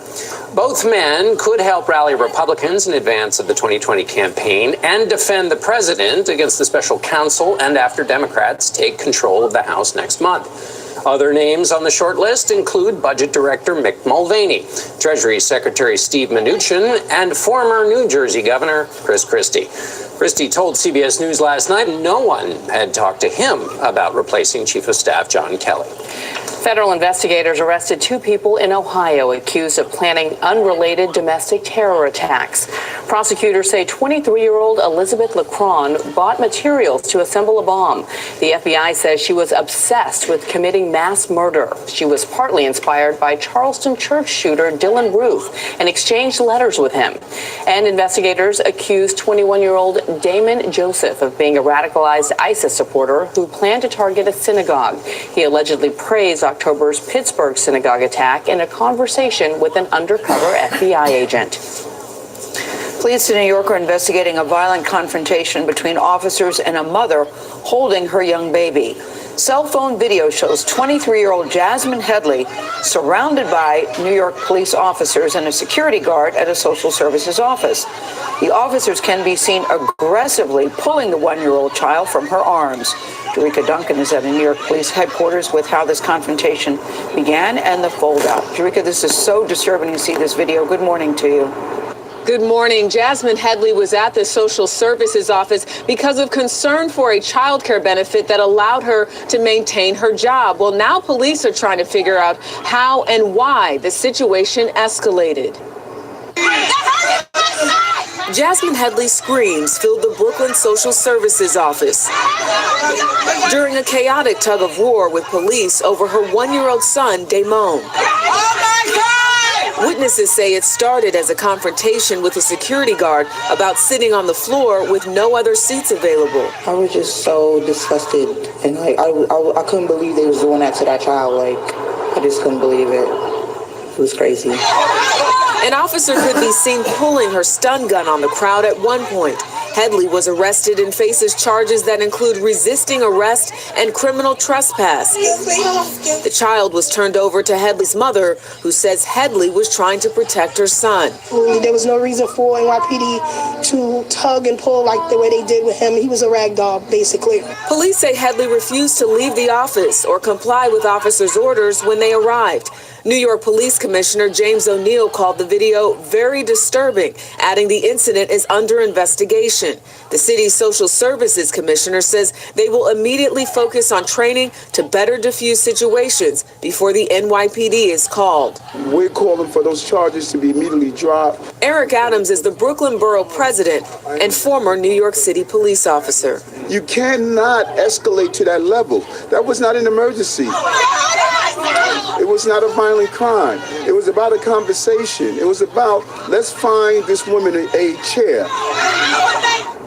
S11: Both men could help rally Republicans in advance of the 2020 campaign and defend the president against the special counsel and after Democrats take control of the House next month. Other names on the short list include Budget Director Mick Mulvaney, Treasury Secretary Steve Mnuchin, and former New Jersey Governor Chris Christie. Christie told CBS News last night no one had talked to him about replacing Chief of Staff John Kelly.
S7: Federal investigators arrested 2 people in Ohio accused of planning unrelated domestic terror attacks. Prosecutors say 23-year-old Elizabeth LeCron bought materials to assemble a bomb. The FBI says she was obsessed with committing mass murder. She was partly inspired by Charleston church shooter Dylan Roof and exchanged letters with him. And investigators accused 21-year-old Damon Joseph of being a radicalized ISIS supporter who planned to target a synagogue. He allegedly praised October's Pittsburgh synagogue attack in a conversation with an undercover FBI agent.
S10: Police in New York are investigating a violent confrontation between officers and a mother holding her young baby. Cell phone video shows 23-year-old Jasmine Headley surrounded by New York police officers and a security guard at a social services office. The officers can be seen aggressively pulling the 1-year-old child from her arms. Jerika Duncan is at a New York police headquarters with how this confrontation began and the fold-out. Jerika, this is so disturbing to see this video. Good morning to you.
S1: Good morning. Jasmine Headley was at the social services office because of concern for a child care benefit that allowed her to maintain her job. Well, now police are trying to figure out how and why the situation escalated. Jasmine Headley's screams filled the Brooklyn Social Services office during a chaotic tug of war with police over her 1-year-old son, Damon. Witnesses say it started as a confrontation with a security guard about sitting on the floor with no other seats available.
S4: I was just so disgusted, and I couldn't believe they was doing that to that child. I just couldn't believe it. It was crazy.
S1: An officer could be seen pulling her stun gun on the crowd at one point. Headley was arrested and faces charges that include resisting arrest and criminal trespass. The child was turned over to Headley's mother, who says Headley was trying to protect her son.
S6: There was no reason for NYPD to tug and pull like the way they did with him. He was a rag doll, basically.
S1: Police say Headley refused to leave the office or comply with officers' orders when they arrived. New York Police Commissioner James O'Neill called the video very disturbing, adding the incident is under investigation. The city's Social Services Commissioner says they will immediately focus on training to better defuse situations before the NYPD is called.
S15: We're calling for those charges to be immediately dropped.
S1: Eric Adams is the Brooklyn Borough President and former New York City police officer.
S15: You cannot escalate to that level. That was not an emergency. It was not a violent crime. It was about a conversation. It was about, let's find this woman a chair.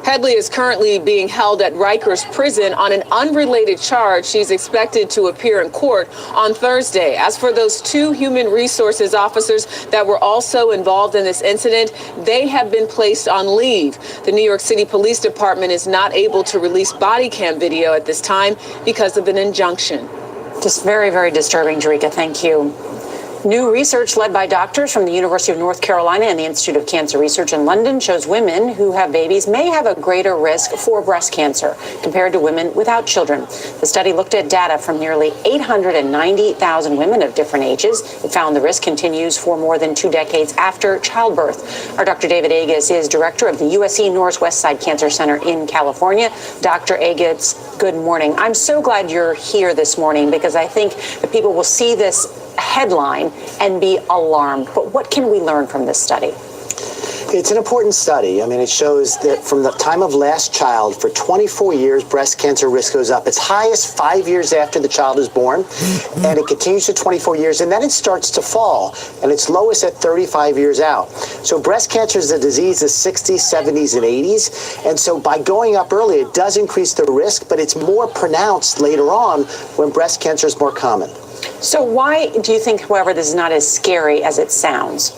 S1: Headley is currently being held at Rikers Prison on an unrelated charge. She's expected to appear in court on Thursday. As for those 2 human resources officers that were also involved in this incident, they have been placed on leave. The New York City Police Department is not able to release body cam video at this time because of an injunction.
S14: Just very, very disturbing, Jerika. Thank you. New research led by doctors from the University of North Carolina and the Institute of Cancer Research in London shows women who have babies may have a greater risk for breast cancer compared to women without children. The study looked at data from nearly 890,000 women of different ages. It found the risk continues for more than 2 decades after childbirth. Our Dr. David Agus is director of the USC Northwest Side Cancer Center in California. Dr. Agus, good morning. I'm so glad you're here this morning because I think that people will see this headline and be alarmed. But what can we learn from this study?
S19: It's an important study. I mean, it shows that from the time of last child, for 24 years, breast cancer risk goes up. It's highest 5 years after the child is born, and it continues to 24 years, and then it starts to fall, and it's lowest at 35 years out. So breast cancer is a disease of 60s, 70s, and 80s, and so by going up early, it does increase the risk, but it's more pronounced later on when breast cancer is more common.
S14: So why do you think, however, this is not as scary as it sounds?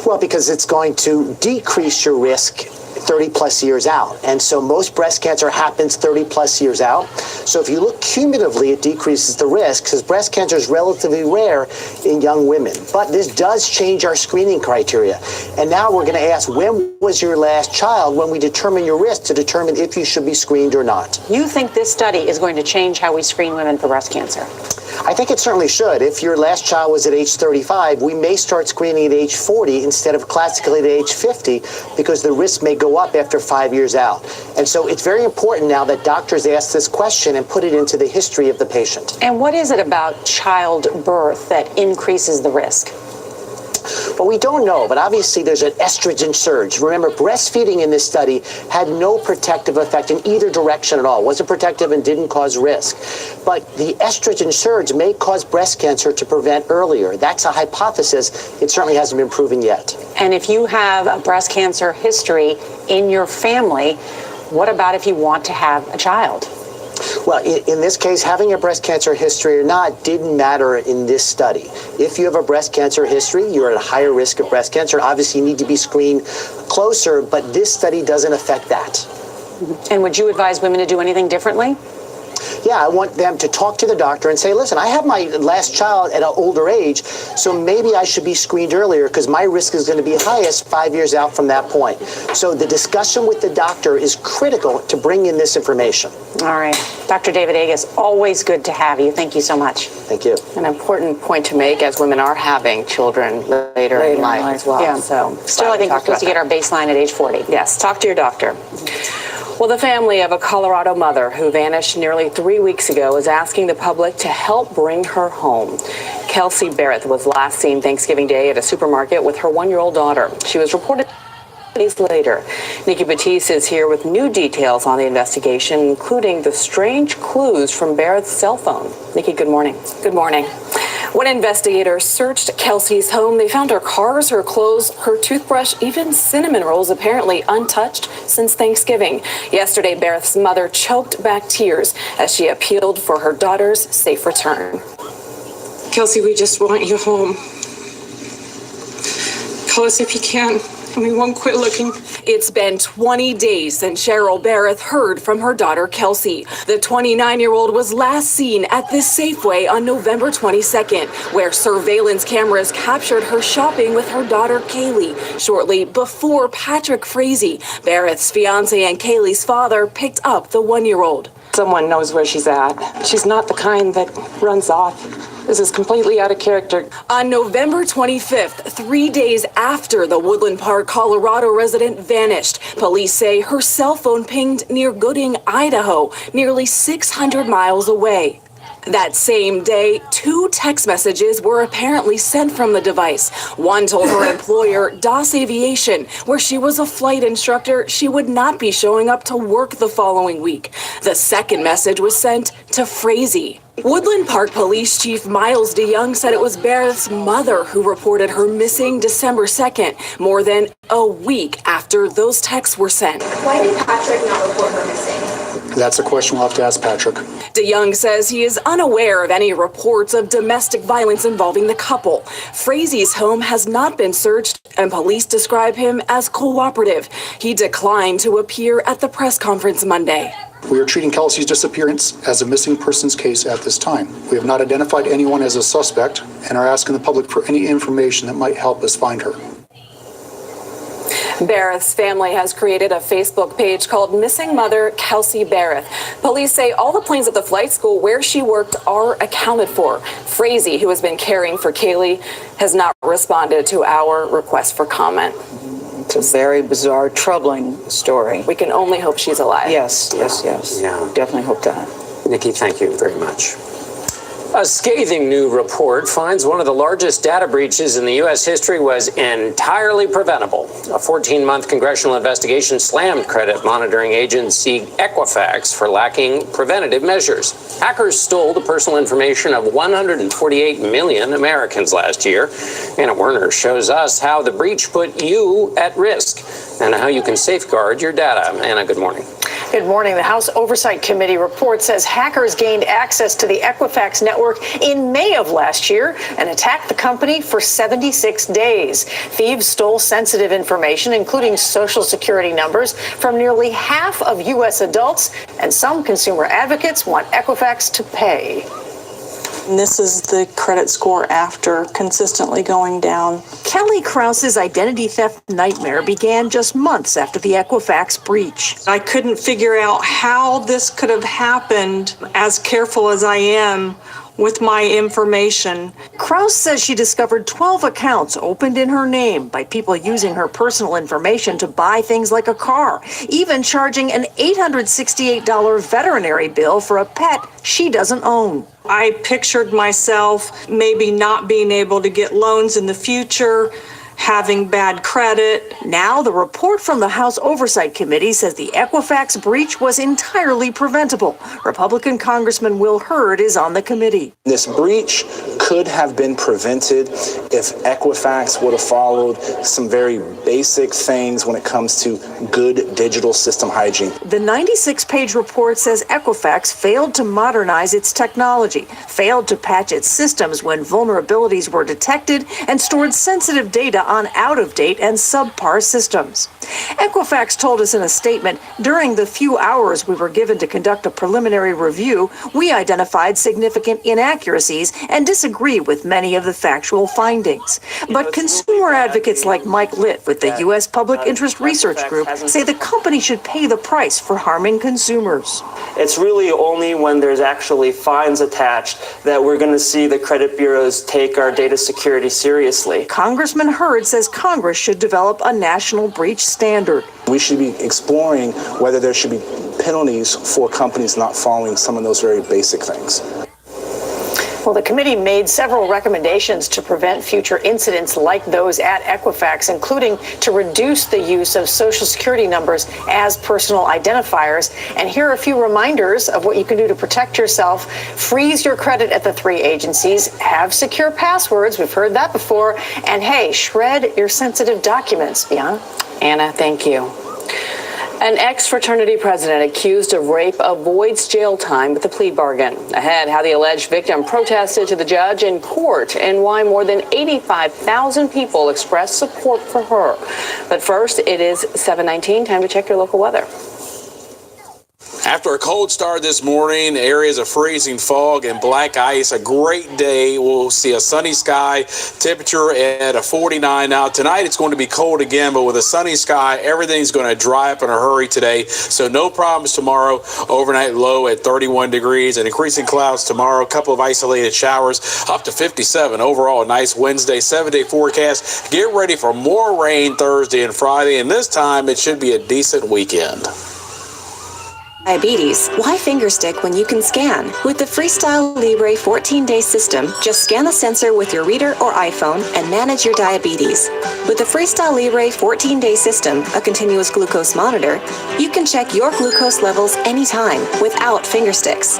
S19: Well, because it's going to decrease your risk 30 plus years out. And so most breast cancer happens 30 plus years out. So if you look cumulatively, it decreases the risk because breast cancer is relatively rare in young women. But this does change our screening criteria. And now we're going to ask, when was your last child, when we determine your risk to determine if you should be screened or not.
S14: You think this study is going to change how we screen women for breast cancer?
S19: I think it certainly should. If your last child was at age 35, we may start screening at age 40 instead of classically at age 50 because the risk may go up after 5 years out. And so it's very important now that doctors ask this question and put it into the history of the patient.
S14: And what is it about childbirth that increases the risk?
S19: Well, we don't know, but obviously there's an estrogen surge. Remember, breastfeeding in this study had no protective effect in either direction at all. It wasn't protective and didn't cause risk. But the estrogen surge may cause breast cancer to prevent earlier. That's a hypothesis. It certainly hasn't been proven yet.
S14: And if you have a breast cancer history in your family, what about if you want to have a child?
S19: Well, in this case, having a breast cancer history or not didn't matter in this study. If you have a breast cancer history, you're at a higher risk of breast cancer. Obviously, you need to be screened closer, but this study doesn't affect that.
S14: And would you advise women to do anything differently?
S19: Yeah, I want them to talk to the doctor and say, listen, I have my last child at an older age, so maybe I should be screened earlier because my risk is going to be highest 5 years out from that point. So the discussion with the doctor is critical to bring in this information.
S14: All right. Dr. David Agus, always good to have you. Thank you so much.
S19: Thank you.
S7: An important point to make as women are having children later in life as well.
S14: Yeah.
S7: So
S14: still, I think we're supposed to get our baseline at age 40.
S7: Yes. Talk to your doctor. Well, the family of a Colorado mother who vanished nearly 3 weeks ago is asking the public to help bring her home. Kelsey Barrett was last seen Thanksgiving Day at a supermarket with her 1-year-old daughter. She was reported days later. Nikki Batiste is here with new details on the investigation, including the strange clues from Barrett's cell phone. Nikki, good morning. Good morning. When investigators searched Kelsey's home, they found her cars, her clothes, her toothbrush, even cinnamon rolls apparently untouched since Thanksgiving. Yesterday, Barrett's mother choked back tears as she appealed for her daughter's safe return.
S8: Kelsey, we just want you home. Call us if you can, and we won't quit looking.
S1: It's been 20 days since Cheryl Barrett heard from her daughter, Kelsey. The 29-year-old was last seen at this Safeway on November 22nd, where surveillance cameras captured her shopping with her daughter, Kaylee, shortly before Patrick Frazee, Barrett's fiance and Kaylee's father, picked up the 1-year-old.
S8: Someone knows where she's at. She's not the kind that runs off. This is completely out of character.
S1: On November 25th, 3 days after the Woodland Park, Colorado resident vanished, police say her cell phone pinged near Gooding, Idaho, nearly 600 miles away. That same day, 2 text messages were apparently sent from the device. One told her employer, DOS Aviation, where she was a flight instructor, she would not be showing up to work the following week. The second message was sent to Frazee. Woodland Park Police Chief Miles DeYoung said it was Barrett's mother who reported her missing December 2nd, more than a week after those texts were sent.
S9: Why did Patrick not report her missing?
S12: That's a question we'll have to ask Patrick.
S1: DeYoung says he is unaware of any reports of domestic violence involving the couple. Frazee's home has not been searched, and police describe him as cooperative. He declined to appear at the press conference Monday.
S12: We are treating Kelsey's disappearance as a missing persons case at this time. We have not identified anyone as a suspect and are asking the public for any information that might help us find her.
S1: Barrett's family has created a Facebook page called Missing Mother Kelsey Barrett. Police say all the planes at the flight school where she worked are accounted for. Frazee, who has been caring for Kaylee, has not responded to our request for comment.
S10: It's a very bizarre, troubling story.
S1: We can only hope she's alive.
S10: Yes.
S11: Yeah.
S10: Definitely hope that.
S11: Nikki, thank you very much. A scathing new report finds one of the largest data breaches in the U.S. history was entirely preventable. A 14-month congressional investigation slammed credit monitoring agency Equifax for lacking preventative measures. Hackers stole the personal information of 148 million Americans last year. Anna Werner shows us how the breach put you at risk and how you can safeguard your data. Anna, good morning.
S10: Good morning. The House Oversight Committee report says hackers gained access to the Equifax network in May of last year and attacked the company for 76 days. Thieves stole sensitive information, including Social Security numbers, from nearly half of U.S. adults, and some consumer advocates want Equifax to pay.
S20: And this is the credit score after consistently going down.
S10: Kelly Krause's identity theft nightmare began just months after the Equifax breach.
S20: I couldn't figure out how this could have happened, as careful as I am with my information.
S10: Krause says she discovered 12 accounts opened in her name by people using her personal information to buy things like a car, even charging an $868 veterinary bill for a pet she doesn't own.
S20: I pictured myself maybe not being able to get loans in the future, having bad credit.
S10: Now, the report from the House Oversight Committee says the Equifax breach was entirely preventable. Republican Congressman Will Hurd is on the committee.
S13: This breach could have been prevented if Equifax would have followed some very basic things when it comes to good digital system hygiene.
S10: The 96-page report says Equifax failed to modernize its technology, failed to patch its systems when vulnerabilities were detected, and stored sensitive data on out-of-date and subpar systems. Equifax told us in a statement, during the few hours we were given to conduct a preliminary review, we identified significant inaccuracies and disagree with many of the factual findings. But consumer advocates like Mike Litt with the U.S. Public Interest Research Group say the company should pay the price for harming consumers.
S21: It's really only when there's actually fines attached that we're going to see the credit bureaus take our data security seriously.
S10: Congressman Hurd says Congress should develop a national breach standard.
S13: We should be exploring whether there should be penalties for companies not following some of those very basic things.
S10: Well, the committee made several recommendations to prevent future incidents like those at Equifax, including to reduce the use of Social Security numbers as personal identifiers. And here are a few reminders of what you can do to protect yourself. Freeze your credit at the 3 agencies. Have secure passwords. We've heard that before. And hey, shred your sensitive documents. Bianca?
S7: Anna, thank you. An ex-fraternity president accused of rape avoids jail time with a plea bargain. Ahead, how the alleged victim protested to the judge in court and why more than 85,000 people expressed support for her. But first, it is 7:19. Time to check your local weather.
S22: After a cold start this morning, areas of freezing fog and black ice, a great day. We'll see a sunny sky, temperature at a 49. Now, tonight it's going to be cold again, but with a sunny sky, everything's going to dry up in a hurry today. So no problems tomorrow. Overnight low at 31 degrees and increasing clouds tomorrow. A couple of isolated showers up to 57. Overall, a nice Wednesday, 7-day forecast. Get ready for more rain Thursday and Friday, and this time it should be a decent weekend.
S23: Diabetes. Why fingerstick when you can scan? With the Freestyle Libre 14-day system, just scan the sensor with your reader or iPhone and manage your diabetes. With the Freestyle Libre 14-day system, a continuous glucose monitor, you can check your glucose levels anytime without fingersticks.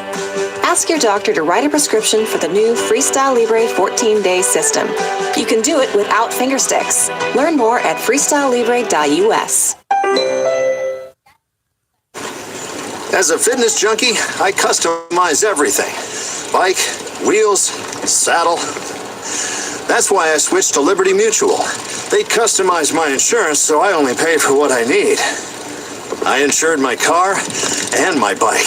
S23: Ask your doctor to write a prescription for the new Freestyle Libre 14-day system. You can do it without fingersticks. Learn more at freestylelibre.us.
S24: As a fitness junkie, I customize everything. Bike, wheels, saddle. That's why I switched to Liberty Mutual. They customize my insurance so I only pay for what I need. I insured my car and my bike.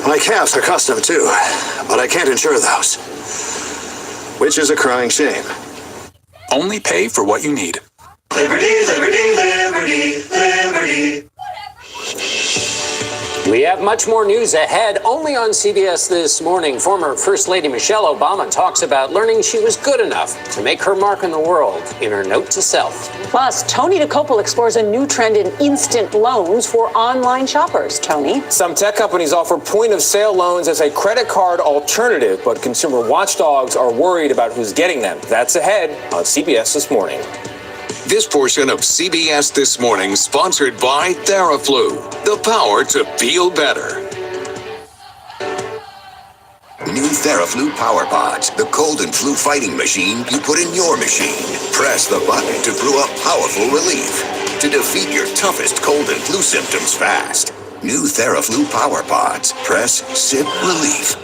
S24: My calves are custom too, but I can't insure those. Which is a crying shame.
S25: Only pay for what you need.
S22: Liberty, liberty, liberty, liberty.
S11: We have much more news ahead. Only on CBS This Morning, former First Lady Michelle Obama talks about learning she was good enough to make her mark in the world in her note to self.
S14: Plus, Tony DeCopel explores a new trend in instant loans for online shoppers. Tony?
S26: Some tech companies offer point-of-sale loans as a credit card alternative, but consumer watchdogs are worried about who's getting them. That's ahead on CBS This Morning.
S27: This portion of CBS This Morning sponsored by Theraflu, the power to feel better.
S28: New Theraflu Power Pods, the cold and flu fighting machine you put in your machine. Press the button to brew up powerful relief. to defeat your toughest cold and flu symptoms fast. New TheraFlu Power Pods. Press, sip, relief.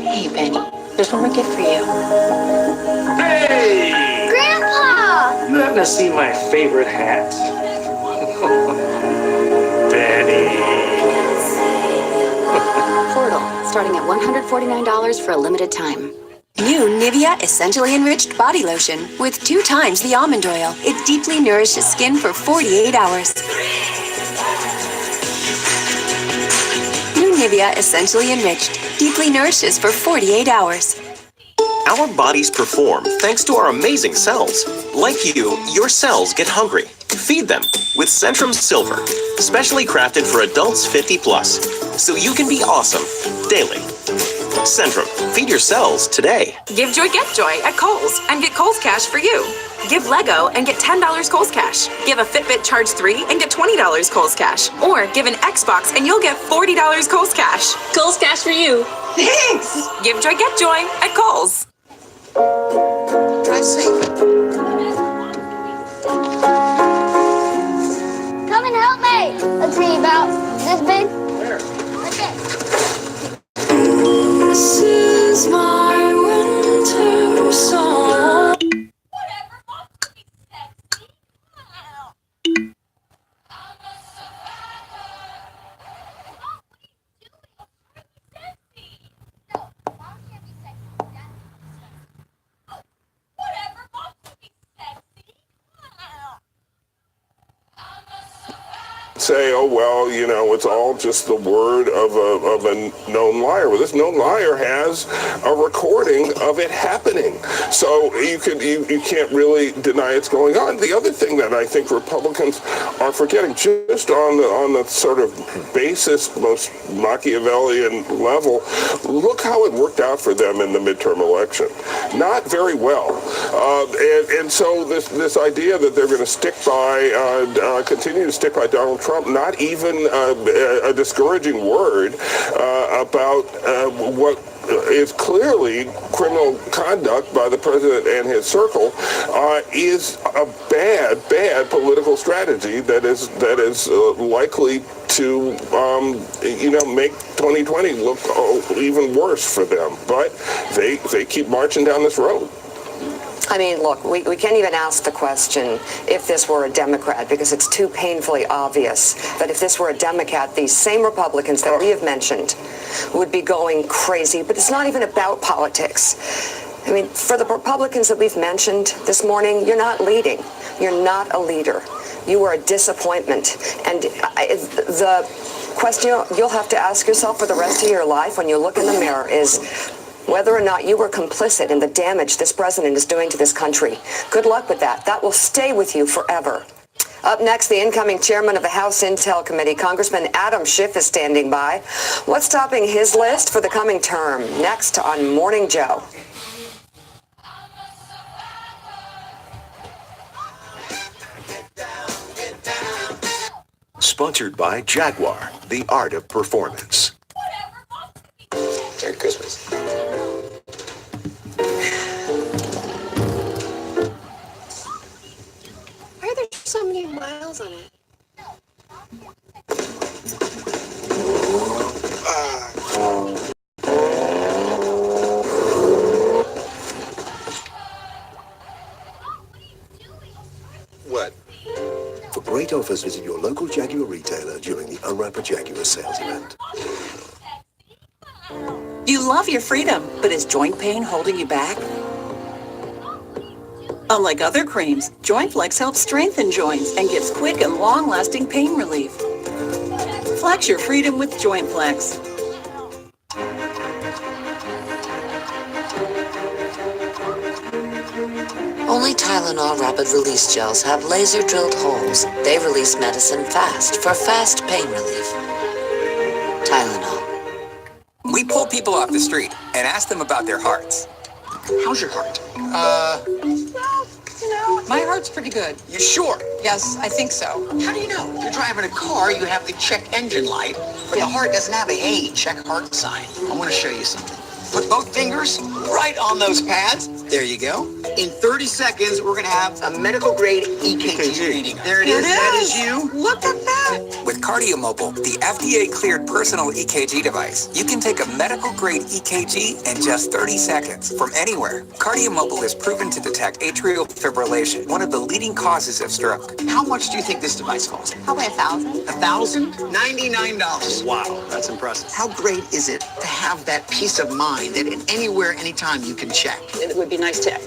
S14: Hey, Benny, there's one more gift for you.
S2: Hey!
S9: Grandpa!
S2: You happen to see my favorite hat? Benny.
S3: Portal, starting at $149 for a limited time.
S4: New Nivea Essentially Enriched Body Lotion with 2 times the almond oil. It deeply nourishes skin for 48 hours. New Nivea Essentially Enriched deeply nourishes for 48 hours.
S5: Our bodies perform thanks to our amazing cells. Like you, your cells get hungry. Feed them with Centrum Silver, specially crafted for adults 50 plus, so you can be awesome daily. Centrum, feed your cells today.
S4: Give joy, get joy at Kohl's and get Kohl's Cash for you. Give Lego and get $10 Kohl's Cash. Give a Fitbit Charge 3 and get $20 Kohl's Cash. Or give an Xbox and you'll get $40 Kohl's Cash. Kohl's Cash for you. Thanks. Give joy, get joy at Kohl's.
S9: Drive safe. Come and help me. Let's see, about this big. Where? Right there.
S4: This is my winter song.
S6: Say, oh, well, you know, it's all just the word of a known liar. Well, this known liar has a recording of it happening. So you can't really deny it's going on. The other thing that I think Republicans are forgetting, just on the sort of basest, most Machiavellian level, look how it worked out for them in the midterm election. Not very well. And so this idea that they're going to stick by, continue to stick by Donald Trump, not even a discouraging word about what is clearly criminal conduct by the president and his circle, is a bad political strategy that is likely to make 2020 look even worse for them. But they keep marching down this road.
S16: I mean, look, we can't even ask the question if this were a Democrat, because it's too painfully obvious that if this were a Democrat, these same Republicans that we have mentioned would be going crazy. But it's not even about politics. I mean, for the Republicans that we've mentioned this morning, you're not leading. You're not a leader. You are a disappointment. And the question you'll have to ask yourself for the rest of your life when you look in the mirror is whether or not you were complicit in the damage this president is doing to this country. Good luck with that. That will stay with you forever. Up next, the incoming chairman of the House Intel Committee, Congressman Adam Schiff, is standing by. What's topping his list for the coming term? Next on Morning Joe.
S28: Sponsored by Jaguar, the art of performance.
S26: Merry Christmas.
S4: Why are there so many miles on it?
S28: What? For great offers, visit your local Jaguar retailer during the Unwrap a Jaguar sales event.
S14: You love your freedom, but is joint pain holding you back? Unlike other creams, Joint Flex helps strengthen joints and gives quick and long-lasting pain relief. Flex your freedom with Joint Flex.
S17: Only Tylenol Rapid Release Gels have laser-drilled holes. They release medicine fast for fast pain relief. Tylenol.
S18: We pull people off the street and ask them about their hearts. How's your heart?
S9: Well,
S1: My heart's pretty good.
S8: You sure?
S1: Yes, I think so.
S8: How do you know? You're driving a car, you have the check engine light, but the heart doesn't have a hey, check heart sign. I want to show you something. Put both fingers right on those pads. There you go. In 30 seconds, we're going to have a medical grade EKG reading. There it is. That is you.
S1: Look at that.
S18: With KardioMobile, the FDA-cleared personal EKG device, you can take a medical-grade EKG in just 30 seconds from anywhere. KardioMobile is proven to detect atrial fibrillation, one of the leading causes of stroke.
S8: How much do you think this device costs?
S1: Probably $1,000.
S8: $1,000? $99.
S18: Wow, that's impressive.
S8: How great is it to have that peace of mind that anywhere, anytime you can check?
S1: It would be nice to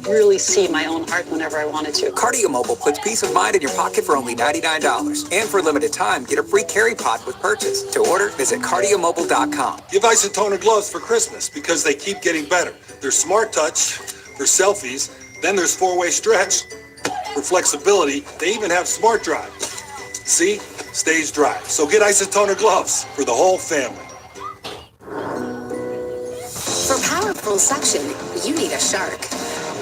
S1: really see my own heart whenever I wanted to.
S18: KardioMobile puts peace of mind in your pocket for only $99. And for a limited time, get a free carry pod with purchase. To order, visit KardioMobile.com.
S12: Give Isotoner gloves for Christmas because they keep getting better. There's Smart Touch for selfies. Then there's 4-way stretch for flexibility. They even have Smart Dry. See? Stays dry. So get Isotoner gloves for the whole family.
S3: For powerful suction, you need a Shark.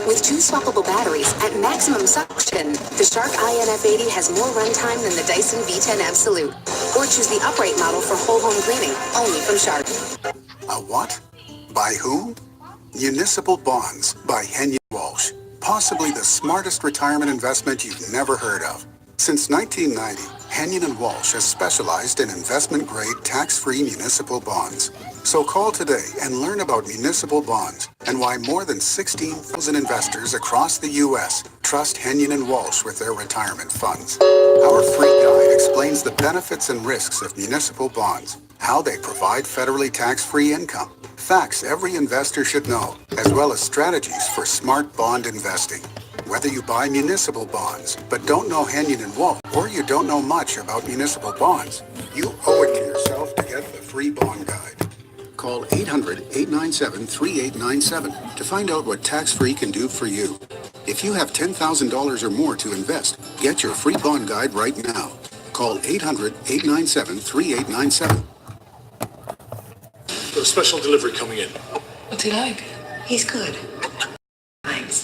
S3: With 2 swappable batteries at maximum suction, the Shark INF80 has more runtime than the Dyson V10 Absolute. Or choose the upright model for whole home cleaning, only from Shark.
S13: A what? By who? Municipal bonds by Henry Walsh. Possibly the smartest retirement investment you've never heard of. Since 1990, Henyon & Walsh has specialized in investment-grade tax-free municipal bonds. So call today and learn about municipal bonds and why more than 16,000 investors across the U.S. trust Henyon & Walsh with their retirement funds. Our free guide explains the benefits and risks of municipal bonds, how they provide federally tax-free income, facts every investor should know, as well as strategies for smart bond investing. Whether you buy municipal bonds but don't know Henyon & Walsh, or you don't know much about municipal bonds, you owe it to yourself to get the free bond guide. Call 800-897-3897 to find out what tax-free can do for you. If you have $10,000 or more to invest, get your free bond guide right now. Call 800-897-3897.
S12: Got a special delivery coming in.
S17: What's he like? He's good. Thanks.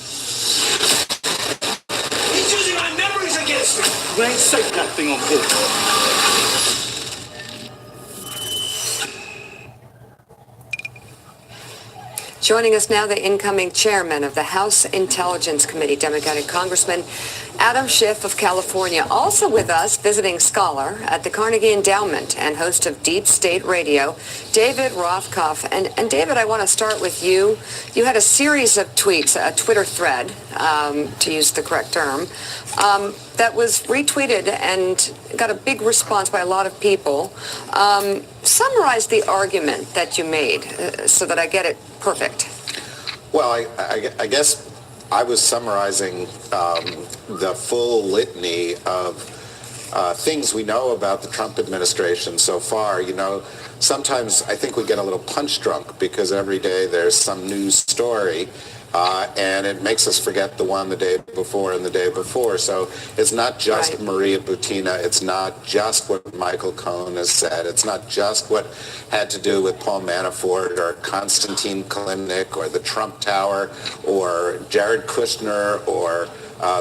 S12: He's using my memories against me. We ain't safe that thing on board.
S16: Joining us now, the incoming chairman of the House Intelligence Committee, Democratic Congressman Adam Schiff of California. Also with us, visiting scholar at the Carnegie Endowment and host of Deep State Radio, David Rothkopf. And David, I want to start with you. You had a series of tweets, a Twitter thread, to use the correct term, that was retweeted and got a big response by a lot of people. Summarize the argument that you made so that I get it perfect.
S15: Well, I guess I was summarizing the full litany of things we know about the Trump administration so far. You know, sometimes I think we get a little punch drunk because every day there's some news story. And it makes us forget the one the day before and the day before. So it's not just Maria Butina. It's not just what Michael Cohen has said. It's not just what had to do with Paul Manafort or Konstantin Kilimnik or the Trump Tower or Jared Kushner or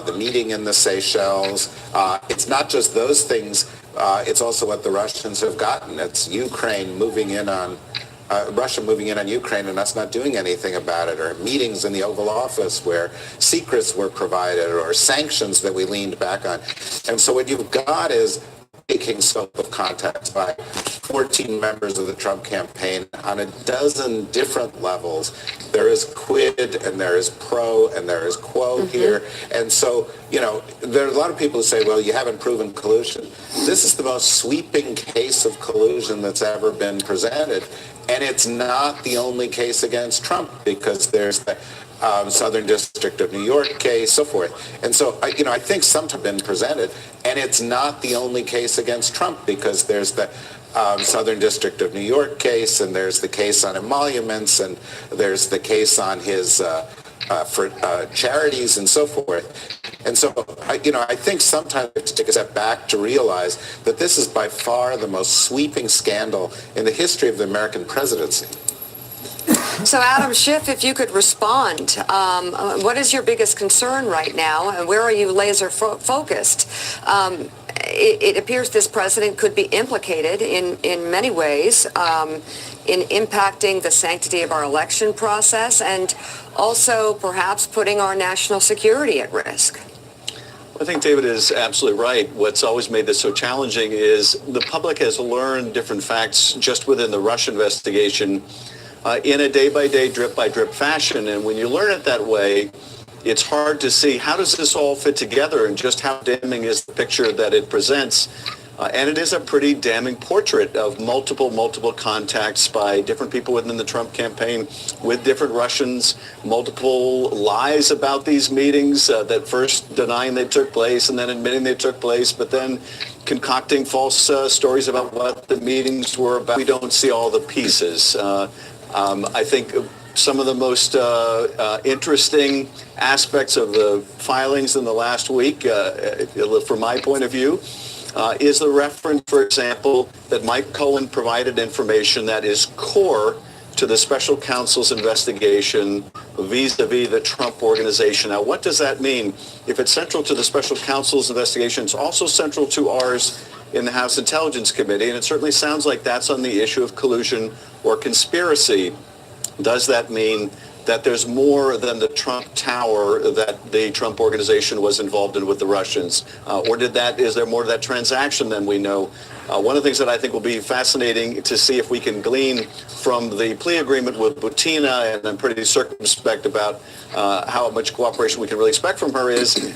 S15: the meeting in the Seychelles. It's not just those things. It's also what the Russians have gotten. It's Ukraine moving in on Russia moving in on Ukraine and us not doing anything about it, or meetings in the Oval Office where secrets were provided, or sanctions that we leaned back on. And so what you've got is taking scope of contact by 14 members of the Trump campaign on a dozen different levels. There is quid and there is pro and there is quo here. And so, you know, there are a lot of people who say, well, you haven't proven collusion. This is the most sweeping case of collusion that's ever been presented. And it's not the only case against Trump, because there's the Southern District of New York case, so forth. And so, you know, I think some have been presented, and it's not the only case against Trump, because there's the Southern District of New York case, and there's the case on emoluments, and there's the case on his for charities and so forth. And so, I think sometimes we have to take a step back to realize that this is by far the most sweeping scandal in the history of the American presidency.
S16: So Adam Schiff, if you could respond, what is your biggest concern right now, and where are you laser focused? It appears this president could be implicated in many ways in impacting the sanctity of our election process and also perhaps putting our national security at risk.
S7: I think David is absolutely right. What's always made this so challenging is the public has learned different facts just within the Russia investigation in a day-by-day, drip-by-drip fashion. And when you learn it that way, it's hard to see how does this all fit together and just how damning is the picture that it presents. And it is a pretty damning portrait of multiple contacts by different people within the Trump campaign with different Russians, multiple lies about these meetings that first denying they took place and then admitting they took place, but then concocting false stories about what the meetings were about. We don't see all the pieces. I think some of the most interesting aspects of the filings in the last week, from my point of view, is the reference, for example, that Mike Cohen provided information that is core to the special counsel's investigation vis-a-vis the Trump organization. Now, what does that mean? If it's central to the special counsel's investigation, it's also central to ours in the House Intelligence Committee, and it certainly sounds like that's on the issue of collusion or conspiracy. Does that mean that there's more than the Trump Tower that the Trump organization was involved in with the Russians? Or is there more to that transaction than we know? One of the things that I think will be fascinating to see if we can glean from the plea agreement with Butina, and I'm pretty circumspect about how much cooperation we can really expect from her, is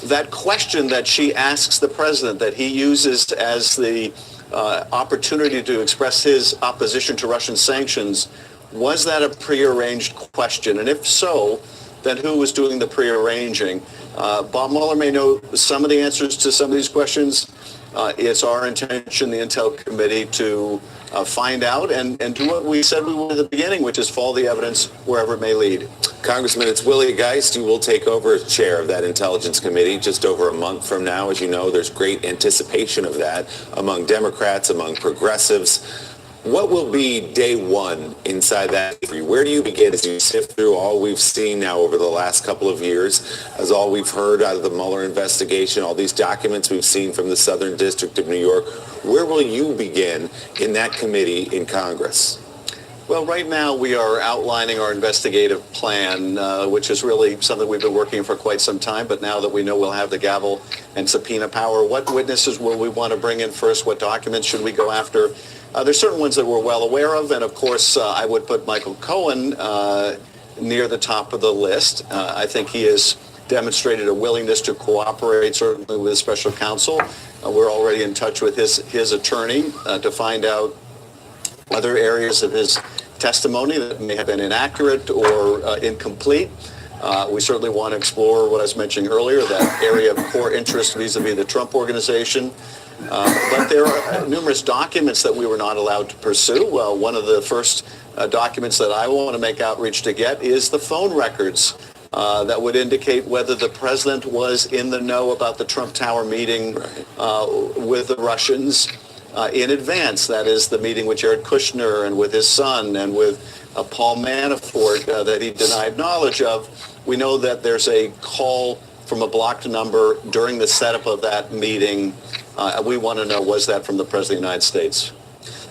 S7: that question that she asks the president, that he uses as the opportunity to express his opposition to Russian sanctions. Was that a prearranged question? And if so, then who was doing the prearranging? Bob Mueller may know some of the answers to some of these questions. It's our intention, the Intel Committee, to find out and do what we said we would at the beginning, which is follow the evidence wherever it may lead.
S10: Congressman, it's Willie Geist who will take over as chair of that Intelligence Committee just over a month from now. As you know, there's great anticipation of that among Democrats, among progressives. What will be day one inside that? Where do you begin as you sift through all we've seen now over the last couple of years, as all we've heard out of the Mueller investigation, all these documents we've seen from the Southern District of New York? Where will you begin in that committee in Congress?
S7: Well, right now we are outlining our investigative plan, which is really something we've been working for quite some time. But now that we know we'll have the gavel and subpoena power, what witnesses will we want to bring in first? What documents should we go after? There's certain ones that we're well aware of, and of course, I would put Michael Cohen near the top of the list. I think he has demonstrated a willingness to cooperate, certainly with the special counsel. We're already in touch with his attorney to find out other areas of his testimony that may have been inaccurate or incomplete. We certainly want to explore what I was mentioning earlier, that area of core interest vis-a-vis the Trump organization. But there are numerous documents that we were not allowed to pursue. Well, one of the first documents that I want to make outreach to get is the phone records that would indicate whether the president was in the know about the Trump Tower meeting with the Russians in advance. That is the meeting with Jared Kushner and with his son and with Paul Manafort that he denied knowledge of. We know that there's a call from a blocked number during the setup of that meeting. We want to know, was that from the President of the United States?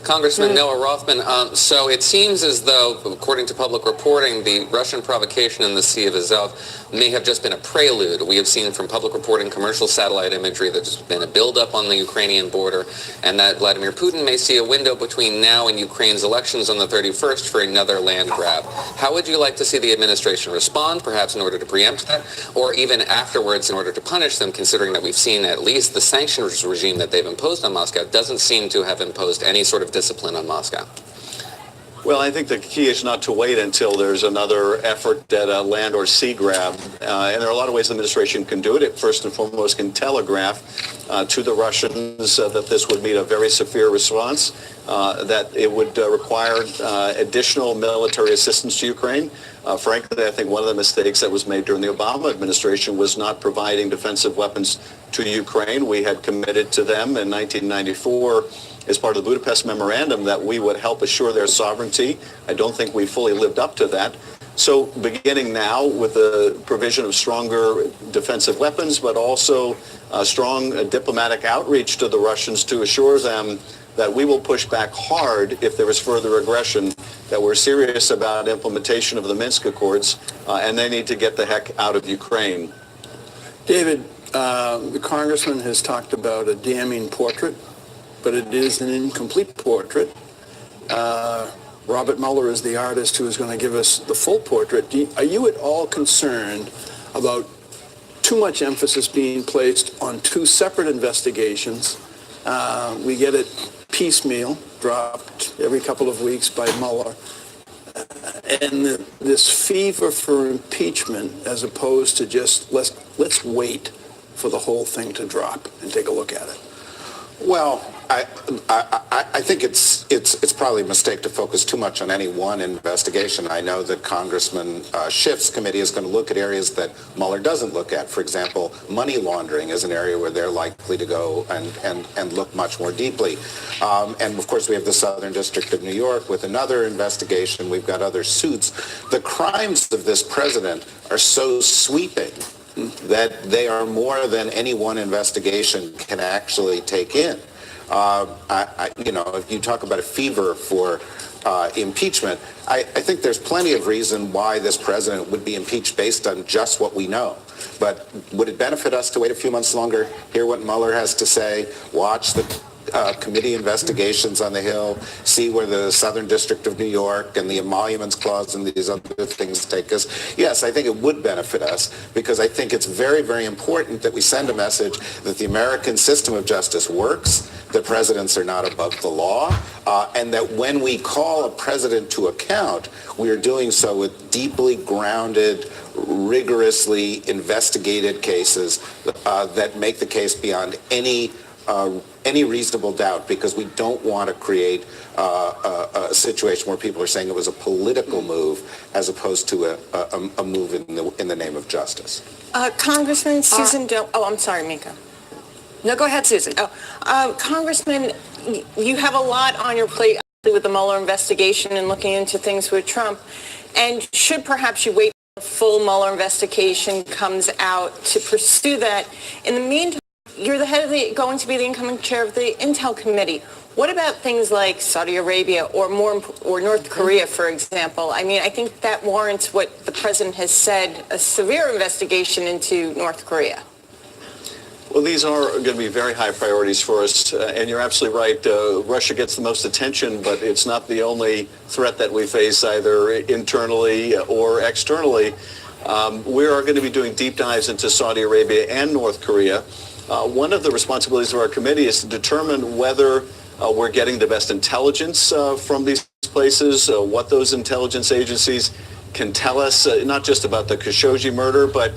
S19: Congressman Noah Rothman, so it seems as though, according to public reporting, the Russian provocation in the Sea of Azov may have just been a prelude. We have seen from public reporting commercial satellite imagery that there's been a buildup on the Ukrainian border, and that Vladimir Putin may see a window between now and Ukraine's elections on the 31st for another land grab. How would you like to see the administration respond, perhaps in order to preempt that, or even afterwards in order to punish them, considering that we've seen at least the sanctions regime that they've imposed on Moscow doesn't seem to have imposed any sort of discipline on Moscow?
S7: Well, I think the key is not to wait until there's another effort at a land or sea grab. And there are a lot of ways the administration can do it. It first and foremost can telegraph to the Russians that this would meet a very severe response, that it would require additional military assistance to Ukraine. Frankly, I think one of the mistakes that was made during the Obama administration was not providing defensive weapons to Ukraine. We had committed to them in 1994 as part of the Budapest Memorandum that we would help assure their sovereignty. I don't think we fully lived up to that. So beginning now with the provision of stronger defensive weapons, but also strong diplomatic outreach to the Russians to assure them that we will push back hard if there is further aggression, that we're serious about implementation of the Minsk Accords, and they need to get the heck out of Ukraine.
S11: David, the congressman has talked about a damning portrait, but it is an incomplete portrait. Robert Mueller is the artist who is going to give us the full portrait. Are you at all concerned about too much emphasis being placed on two separate investigations? We get it piecemeal, dropped every couple of weeks by Mueller. And this fever for impeachment as opposed to just let's wait for the whole thing to drop and take a look at it.
S15: Well, I think it's probably a mistake to focus too much on any one investigation. I know that Congressman Schiff's committee is going to look at areas that Mueller doesn't look at. For example, money laundering is an area where they're likely to go and look much more deeply. And of course, we have the Southern District of New York with another investigation. We've got other suits. The crimes of this president are so sweeping that they are more than any one investigation can actually take in. If you talk about a fever for impeachment, I think there's plenty of reason why this president would be impeached based on just what we know. But would it benefit us to wait a few months longer, hear what Mueller has to say, watch the committee investigations on the Hill, see where the Southern District of New York and the emoluments clause and these other things take us? Yes, I think it would benefit us because I think it's very, very important that we send a message that the American system of justice works, that presidents are not above the law, and that when we call a president to account, we are doing so with deeply grounded, rigorously investigated cases that make the case beyond any reasonable doubt, because we don't want to create a situation where people are saying it was a political move as opposed to a move in the name of justice.
S20: Congressman Susan I'm sorry, Mika.
S16: No, go ahead, Susan.
S20: Congressman, you have a lot on your plate with the Mueller investigation and looking into things with Trump. And should perhaps you wait until the full Mueller investigation comes out to pursue that? In the meantime, you're the head of going to be the incoming chair of the Intel Committee. What about things like Saudi Arabia or North Korea, for example? I mean, I think that warrants what the president has said, a severe investigation into North Korea.
S7: Well, these are going to be very high priorities for us, and you're absolutely right. Russia gets the most attention, but it's not the only threat that we face either internally or externally. We are going to be doing deep dives into Saudi Arabia and North Korea. One of the responsibilities of our committee is to determine whether we're getting the best intelligence from these places, what those intelligence agencies can tell us, not just about the Khashoggi murder, but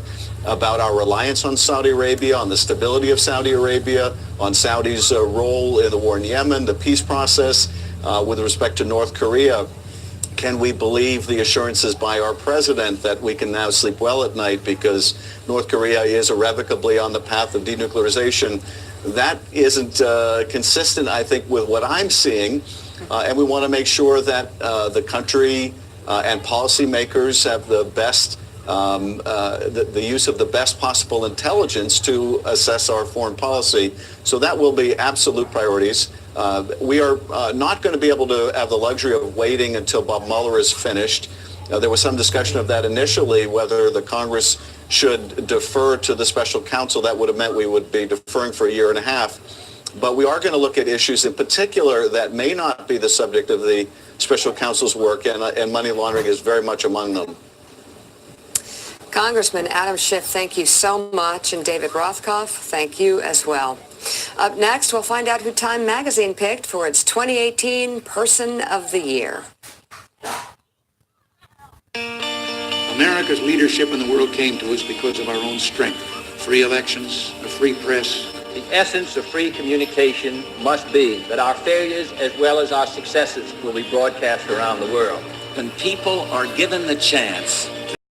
S7: about our reliance on Saudi Arabia, on the stability of Saudi Arabia, on Saudi's role in the war in Yemen, the peace process. With respect to North Korea, can we believe the assurances by our president that we can now sleep well at night because North Korea is irrevocably on the path of denuclearization? That isn't consistent, I think, with what I'm seeing. And we want to make sure that the country and policymakers have the best, the use of the best possible intelligence to assess our foreign policy. So that will be absolute priorities. We are not going to be able to have the luxury of waiting until Bob Mueller is finished. There was some discussion of that initially, whether the Congress should defer to the special counsel. That would have meant we would be deferring for a year and a half. But we are going to look at issues in particular that may not be the subject of the special counsel's work, and money laundering is very much among them.
S16: Congressman Adam Schiff, thank you so much. And David Rothkopf, thank you as well. Up next, we'll find out who Time Magazine picked for its 2018 Person of the Year.
S21: America's leadership in the world came to us because of our own strength. Free elections, a free press.
S22: The essence of free communication must be that our failures as well as our successes will be broadcast around the world.
S23: When people are given the chance,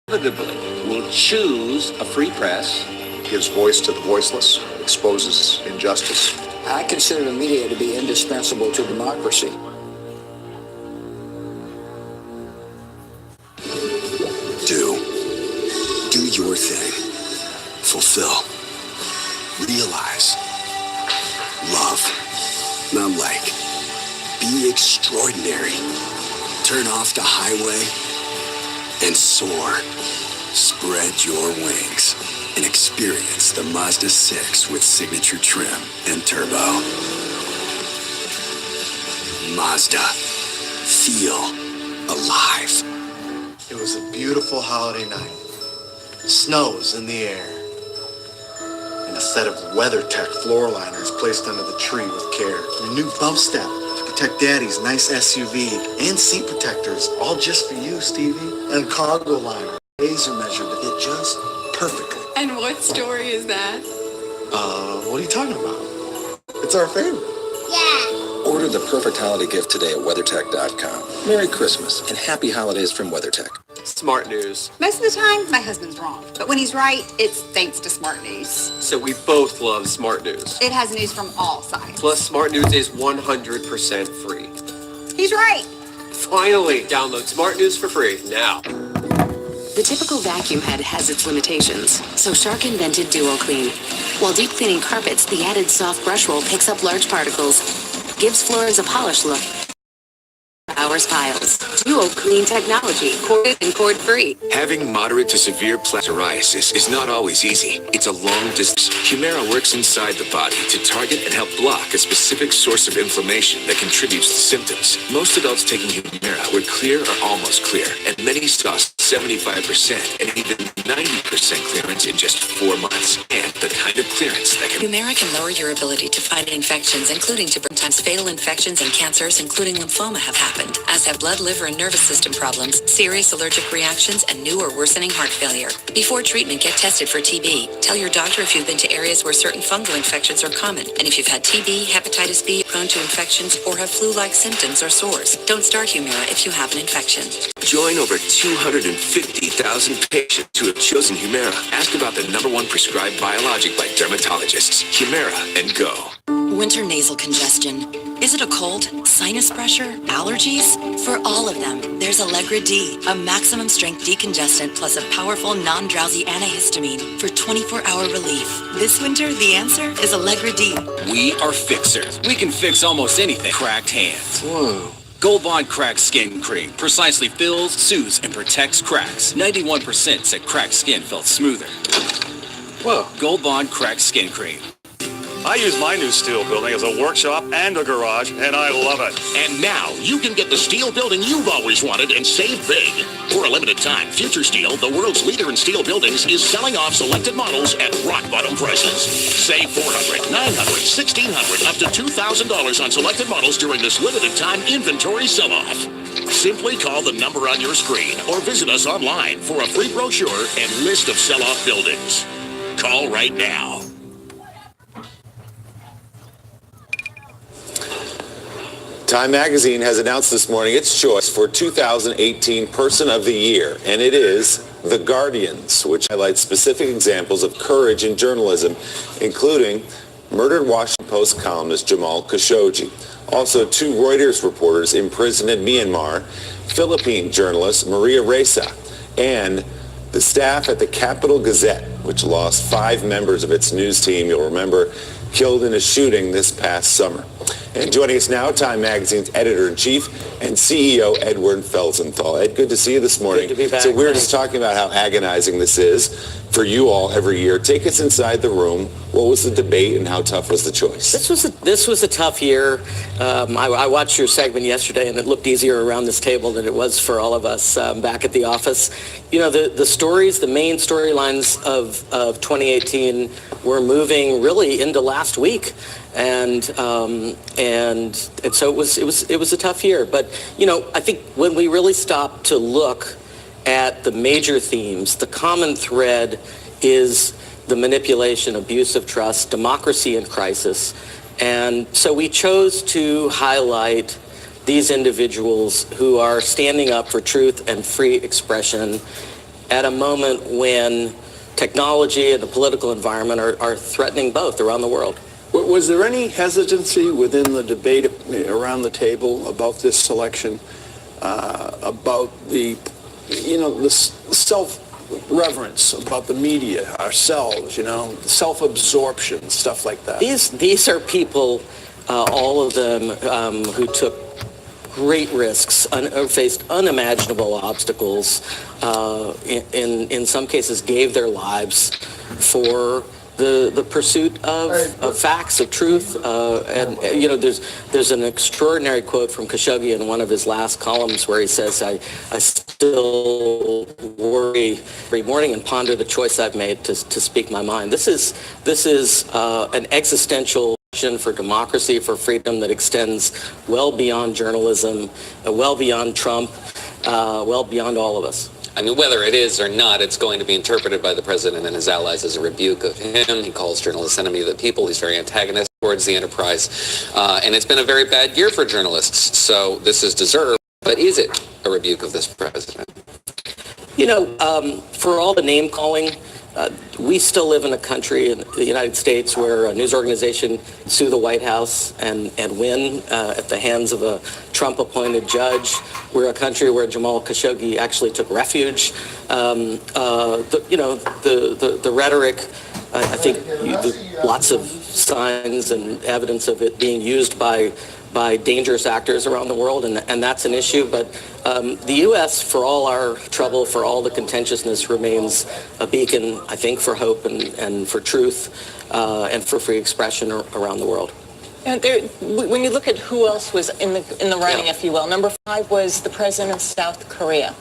S23: inevitably will choose a free press.
S24: Gives voice to the voiceless, exposes injustice.
S11: I consider the media to be indispensable to democracy.
S2: Do your thing. Fulfill. Realize. Love. Not like. Be extraordinary. Turn off the highway and soar. Spread your wings and experience the Mazda 6 with signature trim and turbo. Mazda. Feel alive.
S4: It was a beautiful holiday night. Snow was in the air. And a set of WeatherTech floor liners placed under the tree with care. And a new bump step to protect Daddy's nice SUV. And seat protectors, all just for you, Stevie. And a cargo liner, laser measured to fit just perfectly.
S5: And what story is that?
S4: What are you talking about? It's our favorite.
S5: Yeah.
S6: Order the perfect holiday gift today at WeatherTech.com. Merry Christmas and happy holidays from WeatherTech.
S24: Smart news.
S25: Most of the time, my husband's wrong. But when he's right, it's thanks to Smart News.
S24: So we both love Smart News.
S25: It has news from all sides.
S24: Plus, Smart News is 100% free.
S25: He's right.
S24: Finally, download Smart News for free now.
S3: The typical vacuum head has its limitations, so Shark invented Duo Clean. While deep cleaning carpets, the added soft brush roll picks up large particles, gives floors a polished look, powers piles. Duo Clean technology, corded and cord-free.
S26: Having moderate to severe psoriasis is not always easy. It's a long distance. Humira works inside the body to target and help block a specific source of inflammation that contributes to symptoms. Most adults taking Humira were clear or almost clear, and many saw 75% and even 90% clearance in just 4 months. And the kind of clearance that can...
S3: Humira can lower your ability to fight infections, including sometimes fatal infections and cancers, including lymphoma, have happened, as have blood, liver, and nervous system problems, serious allergic reactions, and new or worsening heart failure. Before treatment, get tested for TB. Tell your doctor if you've been to areas where certain fungal infections are common, and if you've had TB, hepatitis B, prone to infections, or have flu-like symptoms or sores. Don't start Humira if you have an infection.
S26: Join over 250,000 patients who have chosen Humira. Ask about the #1 prescribed biologic by dermatologists. Humira and go.
S3: Winter nasal congestion. Is it a cold, sinus pressure, allergies? For all of them, there's Allegra D, a maximum strength decongestant plus a powerful non-drowsy antihistamine for 24-hour relief. This winter, the answer is Allegra D.
S27: We are fixers. We can fix almost anything. Cracked hands.
S26: Whoa.
S27: Gold Bond Cracked Skin Cream precisely fills, soothes, and protects cracks. 91% said cracked skin felt smoother. Whoa. Gold Bond Cracked Skin Cream.
S29: I use my new steel building as a workshop and a garage, and I love it.
S30: And now you can get the steel building you've always wanted and save big. For a limited time, Future Steel, the world's leader in steel buildings, is selling off selected models at rock-bottom prices. Save $400, $900, $1,600, up to $2,000 on selected models during this limited time inventory sell-off. Simply call the number on your screen or visit us online for a free brochure and list of sell-off buildings. Call right now.
S10: Time Magazine has announced this morning its choice for 2018 Person of the Year, and it is The Guardians, which highlights specific examples of courage in journalism, including murdered Washington Post columnist Jamal Khashoggi, also 2 Reuters reporters imprisoned in Myanmar, Philippine journalist Maria Ressa, and the staff at the Capital Gazette, which lost 5 members of its news team, you'll remember, killed in a shooting this past summer. And joining us now, Time Magazine's editor-in-chief and CEO, Edward Felsenthal. Ed, good to see you this morning.
S31: Good to be back.
S10: So we're just talking about how agonizing this is for you all every year. Take us inside the room. What was the debate and how tough was the choice?
S31: This was a tough year. I watched your segment yesterday, and it looked easier around this table than it was for all of us back at the office. You know, the stories, the main storylines of 2018 were moving really into last week. And so it was a tough year. But, you know, I think when we really stopped to look at the major themes, the common thread is the manipulation, abuse of trust, democracy in crisis. And so we chose to highlight these individuals who are standing up for truth and free expression at a moment when technology and the political environment are threatening both around the world.
S11: Was there any hesitancy within the debate around the table about this selection, about the self-reverence about the media, ourselves, self-absorption, stuff like that?
S31: These are people, all of them, who took great risks, faced unimaginable obstacles, in some cases gave their lives for the pursuit of facts, of truth, and there's an extraordinary quote from Khashoggi in one of his last columns where he says, I still worry every morning and ponder the choice I've made to speak my mind. This is an existential for democracy, for freedom that extends well beyond journalism, well beyond Trump, well beyond all of us.
S1: I mean, whether it is or not, it's going to be interpreted by the president and his allies as a rebuke of him. He calls journalists enemy of the people. He's very antagonistic towards the enterprise. And it's been a very bad year for journalists. So this is deserved. But is it a rebuke of this president?
S31: For all the name calling, we still live in a country in the United States where a news organization sue the White House and win at the hands of a Trump-appointed judge. We're a country where Jamal Khashoggi actually took refuge. The rhetoric, I think lots of signs and evidence of it being used by dangerous actors around the world, and that's an issue. But the U.S., for all our trouble, for all the contentiousness, remains a beacon, I think, for hope and for truth and for free expression around the world.
S20: And when you look at who else was in the running, if you will, number 5 was the president of South Korea.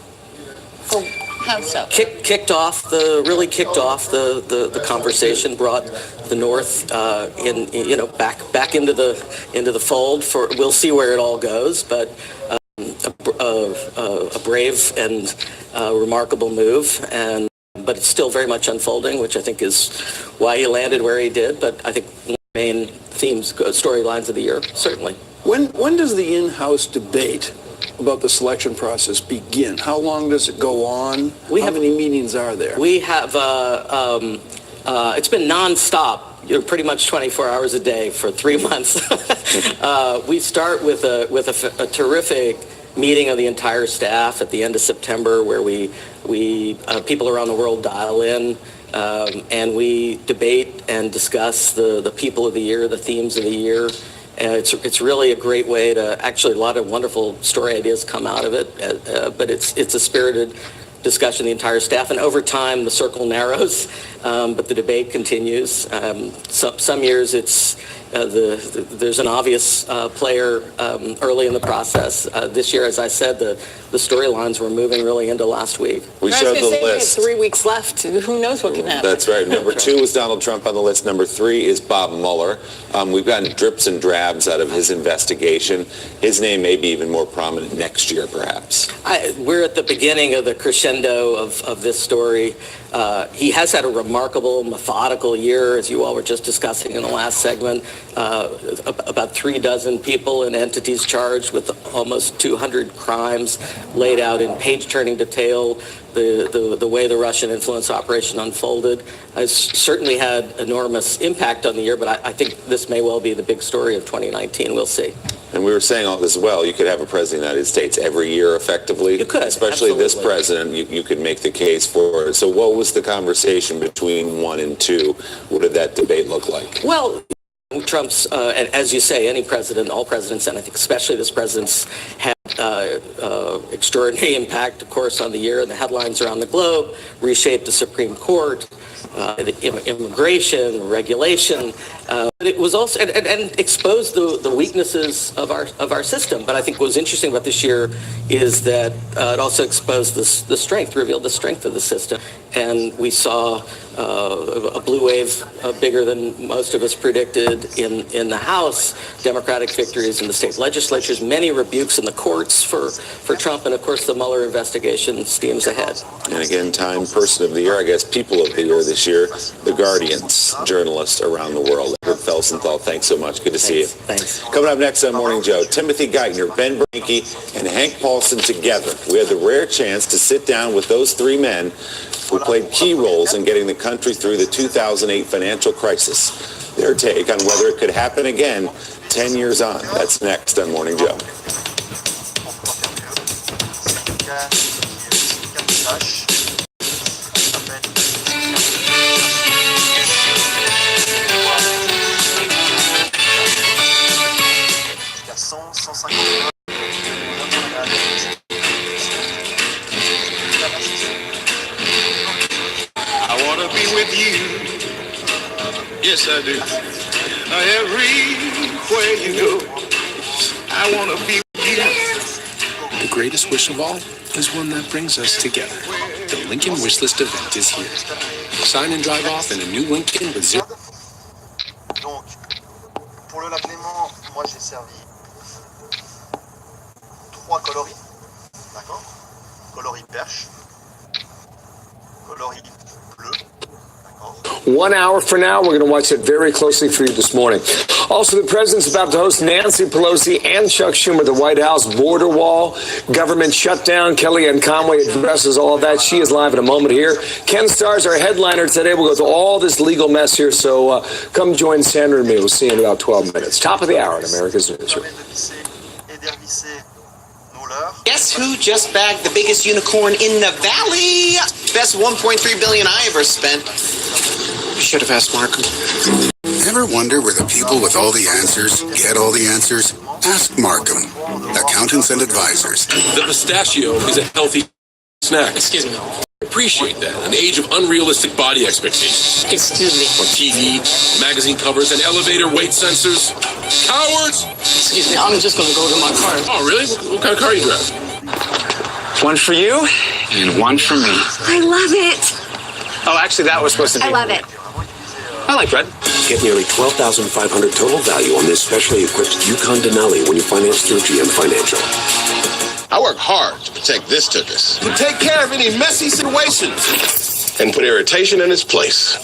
S20: So how so?
S31: Kicked off the conversation, brought the North back into the fold. We'll see where it all goes, but a brave and remarkable move, but it's still very much unfolding, which I think is why he landed where he did. But I think one of the main themes, storylines of the year, certainly.
S11: When does the in-house debate about the selection process begin? How long does it go on? How many meetings are there?
S31: We have, it's been nonstop, pretty much 24 hours a day for 3 months. We start with a terrific meeting of the entire staff at the end of September, where we people around the world dial in, and we debate and discuss the people of the year, the themes of the year. It's really a great way to, actually, a lot of wonderful story ideas come out of it, but it's a spirited discussion, the entire staff, and over time the circle narrows, but the debate continues. Some years there's an obvious player early in the process. This year, as I said, the storylines were moving really into last week.
S10: We showed the list.
S20: We have 3 weeks left. Who knows what can happen?
S10: That's right. Number 2 is Donald Trump on the list. Number 3 is Bob Mueller. We've gotten drips and drabs out of his investigation. His name may be even more prominent next year, perhaps.
S31: We're at the beginning of the crescendo of this story. He has had a remarkable, methodical year, as you all were just discussing in the last segment. About 36 people and entities charged with almost 200 crimes laid out in page-turning detail. The way the Russian influence operation unfolded has certainly had enormous impact on the year, but I think this may well be the big story of 2019. We'll see.
S10: And we were saying all this well, you could have a president of the United States every year effectively.
S31: You could,
S10: especially
S31: absolutely.
S10: This president, you could make the case for it. So what was the conversation between 1 and 2? What did that debate look like?
S31: Well, Trump's, and as you say, any president, all presidents, and I think especially this president's, had extraordinary impact, of course, on the year, and the headlines around the globe, reshaped the Supreme Court, immigration, regulation. It was also, and exposed the weaknesses of our system. But I think what was interesting about this year is that it also exposed the strength, revealed the strength of the system. And we saw a blue wave bigger than most of us predicted in the House, Democratic victories in the state legislatures, many rebukes in the courts for Trump, and of course the Mueller investigation steams ahead.
S10: And again, Time Person of the Year, I guess People of the Year this year, the Guardian's journalists around the world. Edward Felsenthal, thanks so much. Good to see you.
S31: Thanks.
S10: Coming up next on Morning Joe, Timothy Geithner, Ben Bernanke, and Hank Paulson together. We had the rare chance to sit down with those 3 men who played key roles in getting the country through the 2008 financial crisis. their take on whether it could happen again 10 years on. That's next on Morning Joe.
S30: I want to be with you. Yes, I do. Everywhere you go, I want to be with you.
S26: The greatest wish of all is one that brings us together. The Lincoln Wishlist event is here. Sign and drive off in a new Lincoln with zero.
S4: Donc, pour le lac Léman, moi j'ai servi 3 coloris, d'accord? Coloris perche, coloris bleu, d'accord?
S7: 1 hour from now, we're going to watch it very closely for you this morning. Also, the president's about to host Nancy Pelosi and Chuck Schumer at the White House. Border wall, government shutdown. Kellyanne Conway addresses all of that. She is live in a moment here. Ken Starr's our headliner today. We'll go through all this legal mess here, so come join Sandra and me. We'll see you in about 12 minutes. Top of the hour in America's Newsroom.
S8: Guess who just bagged the biggest unicorn in the valley? Best $1.3 billion I ever spent. You should have asked Markham.
S2: Ever wonder where the people with all the answers get all the answers? Ask Markham, accountants and advisors.
S26: The pistachio is a healthy snack.
S8: Excuse me.
S26: Appreciate that. An age of unrealistic body expectations.
S8: Excuse me.
S26: On TV, magazine covers, and elevator weight sensors. Cowards!
S8: Excuse me, I'm just gonna go to my car.
S26: Oh, really? What kind of car you drive?
S8: One for you and one for me.
S5: I love it.
S8: Oh, actually, that was supposed to be.
S5: I love it.
S8: I like bread.
S9: Get nearly $12,500 total value on this specially equipped Yukon Denali when you finance through GM Financial.
S30: I work hard to protect this tuchus.
S9: To take care of any messy situations and put irritation in its place.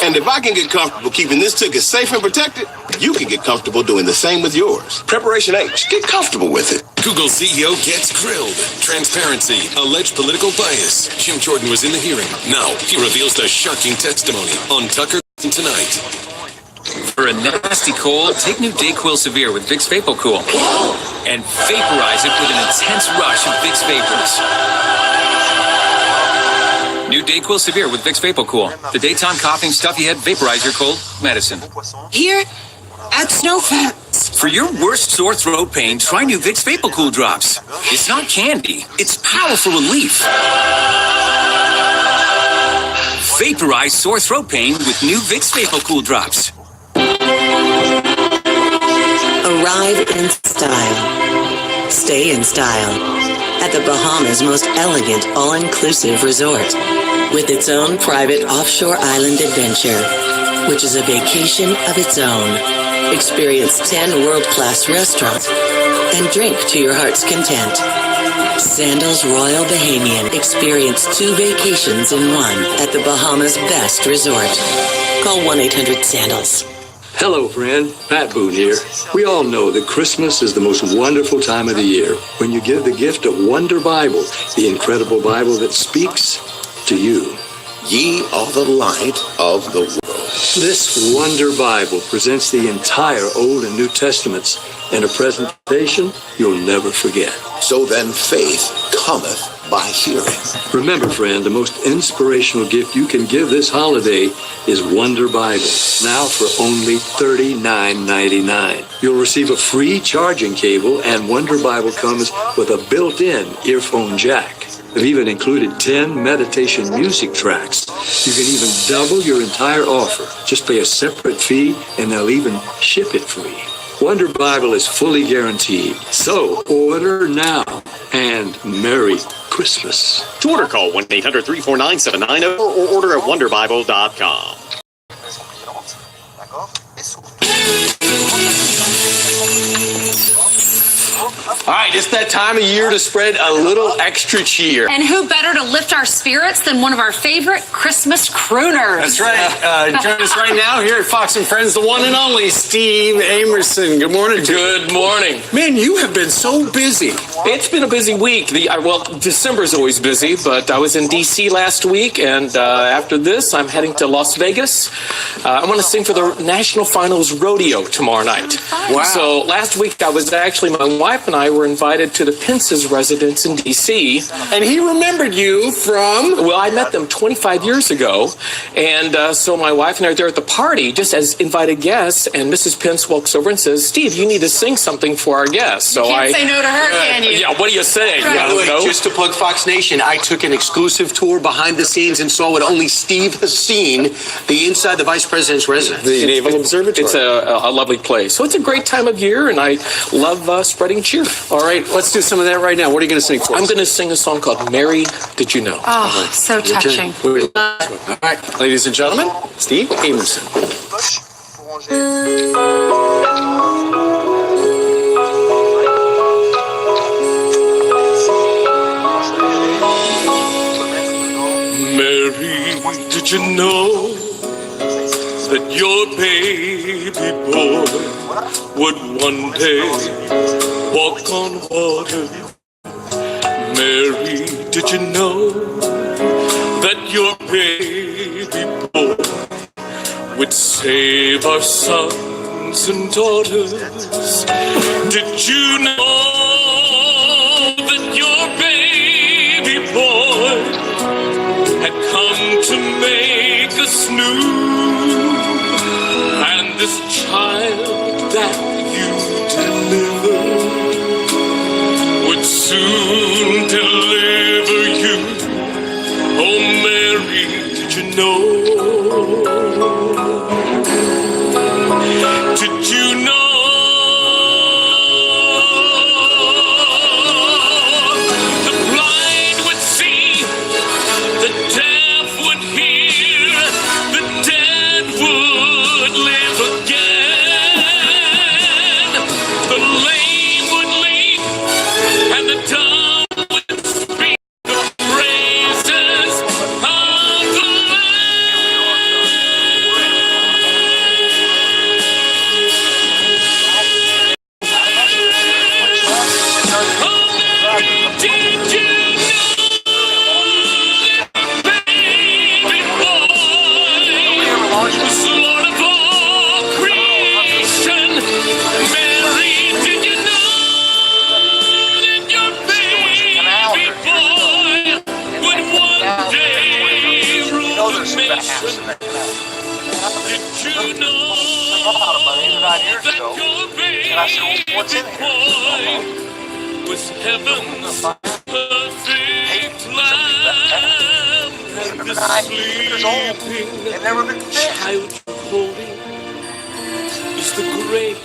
S9: And if I can get comfortable keeping this tuchus safe and protected, you can get comfortable doing the same with yours. Preparation H. Get comfortable with it.
S26: Google CEO gets grilled. Transparency, alleged political bias. Jim Jordan was in the hearing. Now he reveals the shocking testimony on Tucker tonight.
S12: For a nasty cold, take new Dayquil Severe with Vicks VapoCool and vaporize it with an intense rush of Vicks Vapors. New Dayquil Severe with Vicks VapoCool. The daytime coughing, stuffy head, vaporize your cold medicine.
S25: Here at Snowfest.
S12: For your worst sore throat pain, try new Vicks VapoCool drops. It's not candy, it's powerful relief. Vaporize sore throat pain with new Vicks VapoCool drops.
S13: Arrive in style. Stay in style. At the Bahamas' most elegant all-inclusive resort. With its own private offshore island adventure, which is a vacation of its own. Experience 10 world-class restaurants and drink to your heart's content. Sandals Royal Bahamian. Experience 2 vacations in one at the Bahamas' best resort. Call 1-800-SANDALS.
S14: Hello, friend. Pat Boone here. We all know that Christmas is the most wonderful time of the year when you give the gift of Wonder Bible, the incredible Bible that speaks to you.
S9: Ye are the light of the world.
S14: This Wonder Bible presents the entire Old and New Testaments in a presentation you'll never forget.
S9: So then faith cometh by hearing.
S14: Remember, friend, the most inspirational gift you can give this holiday is Wonder Bible. Now for only $39.99. You'll receive a free charging cable, and Wonder Bible comes with a built-in earphone jack. They've even included 10 meditation music tracks. You can even double your entire offer. Just pay a separate fee, and they'll even ship it free. Wonder Bible is fully guaranteed. So order now, and Merry Christmas.
S29: To order, call 1-800-349-7990 or order at wonderbible.com.
S6: All right, it's that time of year to spread a little extra cheer.
S15: And who better to lift our spirits than one of our favorite Christmas crooners?
S6: That's right. Join us right now here at Fox and Friends, the one and only Steve Amerson. Good morning.
S12: Good morning.
S6: Man, you have been so busy.
S12: It's been a busy week. Well, December's always busy, but I was in D.C. last week, and after this, I'm heading to Las Vegas. I'm going to sing for the National Finals Rodeo tomorrow night.
S6: Wow.
S12: So last week, my wife and I were invited to the Pence's residence in D.C.
S6: And he remembered you from?
S12: Well, I met them 25 years ago, and so my wife and I are there at the party, just as invited guests, and Mrs. Pence walks over and says, "Steve, you need to sing something for our guests." So
S15: you can't say no to her, can you?
S12: Yeah, what do you say?
S6: By
S12: Yeah,
S6: the way,
S12: no?
S6: just to plug Fox Nation, I took an exclusive tour behind the scenes and saw what only Steve has seen, the inside the Vice President's residence. The Naval Observatory.
S12: It's a lovely place. So it's a great time of year, and I love spreading cheer.
S6: All right, let's do some of that right now. What are you going to sing for us?
S12: I'm going to sing a song called Mary, Did You Know?
S15: Oh, so touching.
S6: All right, ladies and gentlemen, Steve Amerson.
S16: Mary, did you know that your baby boy would one day walk on water? Mary, did you know that your baby boy would save our sons and daughters? Did you know that your baby boy had come to make us new? And this child that you deliver would soon deliver you. Oh, Mary, did you know? Did you know? The blind would see, the deaf would hear, the dead would live again. The lame would leap, and the dumb would speak the praises of the Lamb. Did you Lord of all creation? Mary, did you know that your baby boy would one day rule the nation? Did you know that your baby boy was heaven's perfect lamb? And the sleeping child holding is the great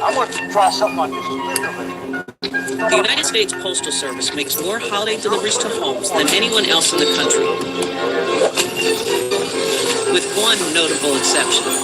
S17: I want to try something like this. The United States Postal Service makes more holiday deliveries to homes than anyone else in the country, with one notable exception.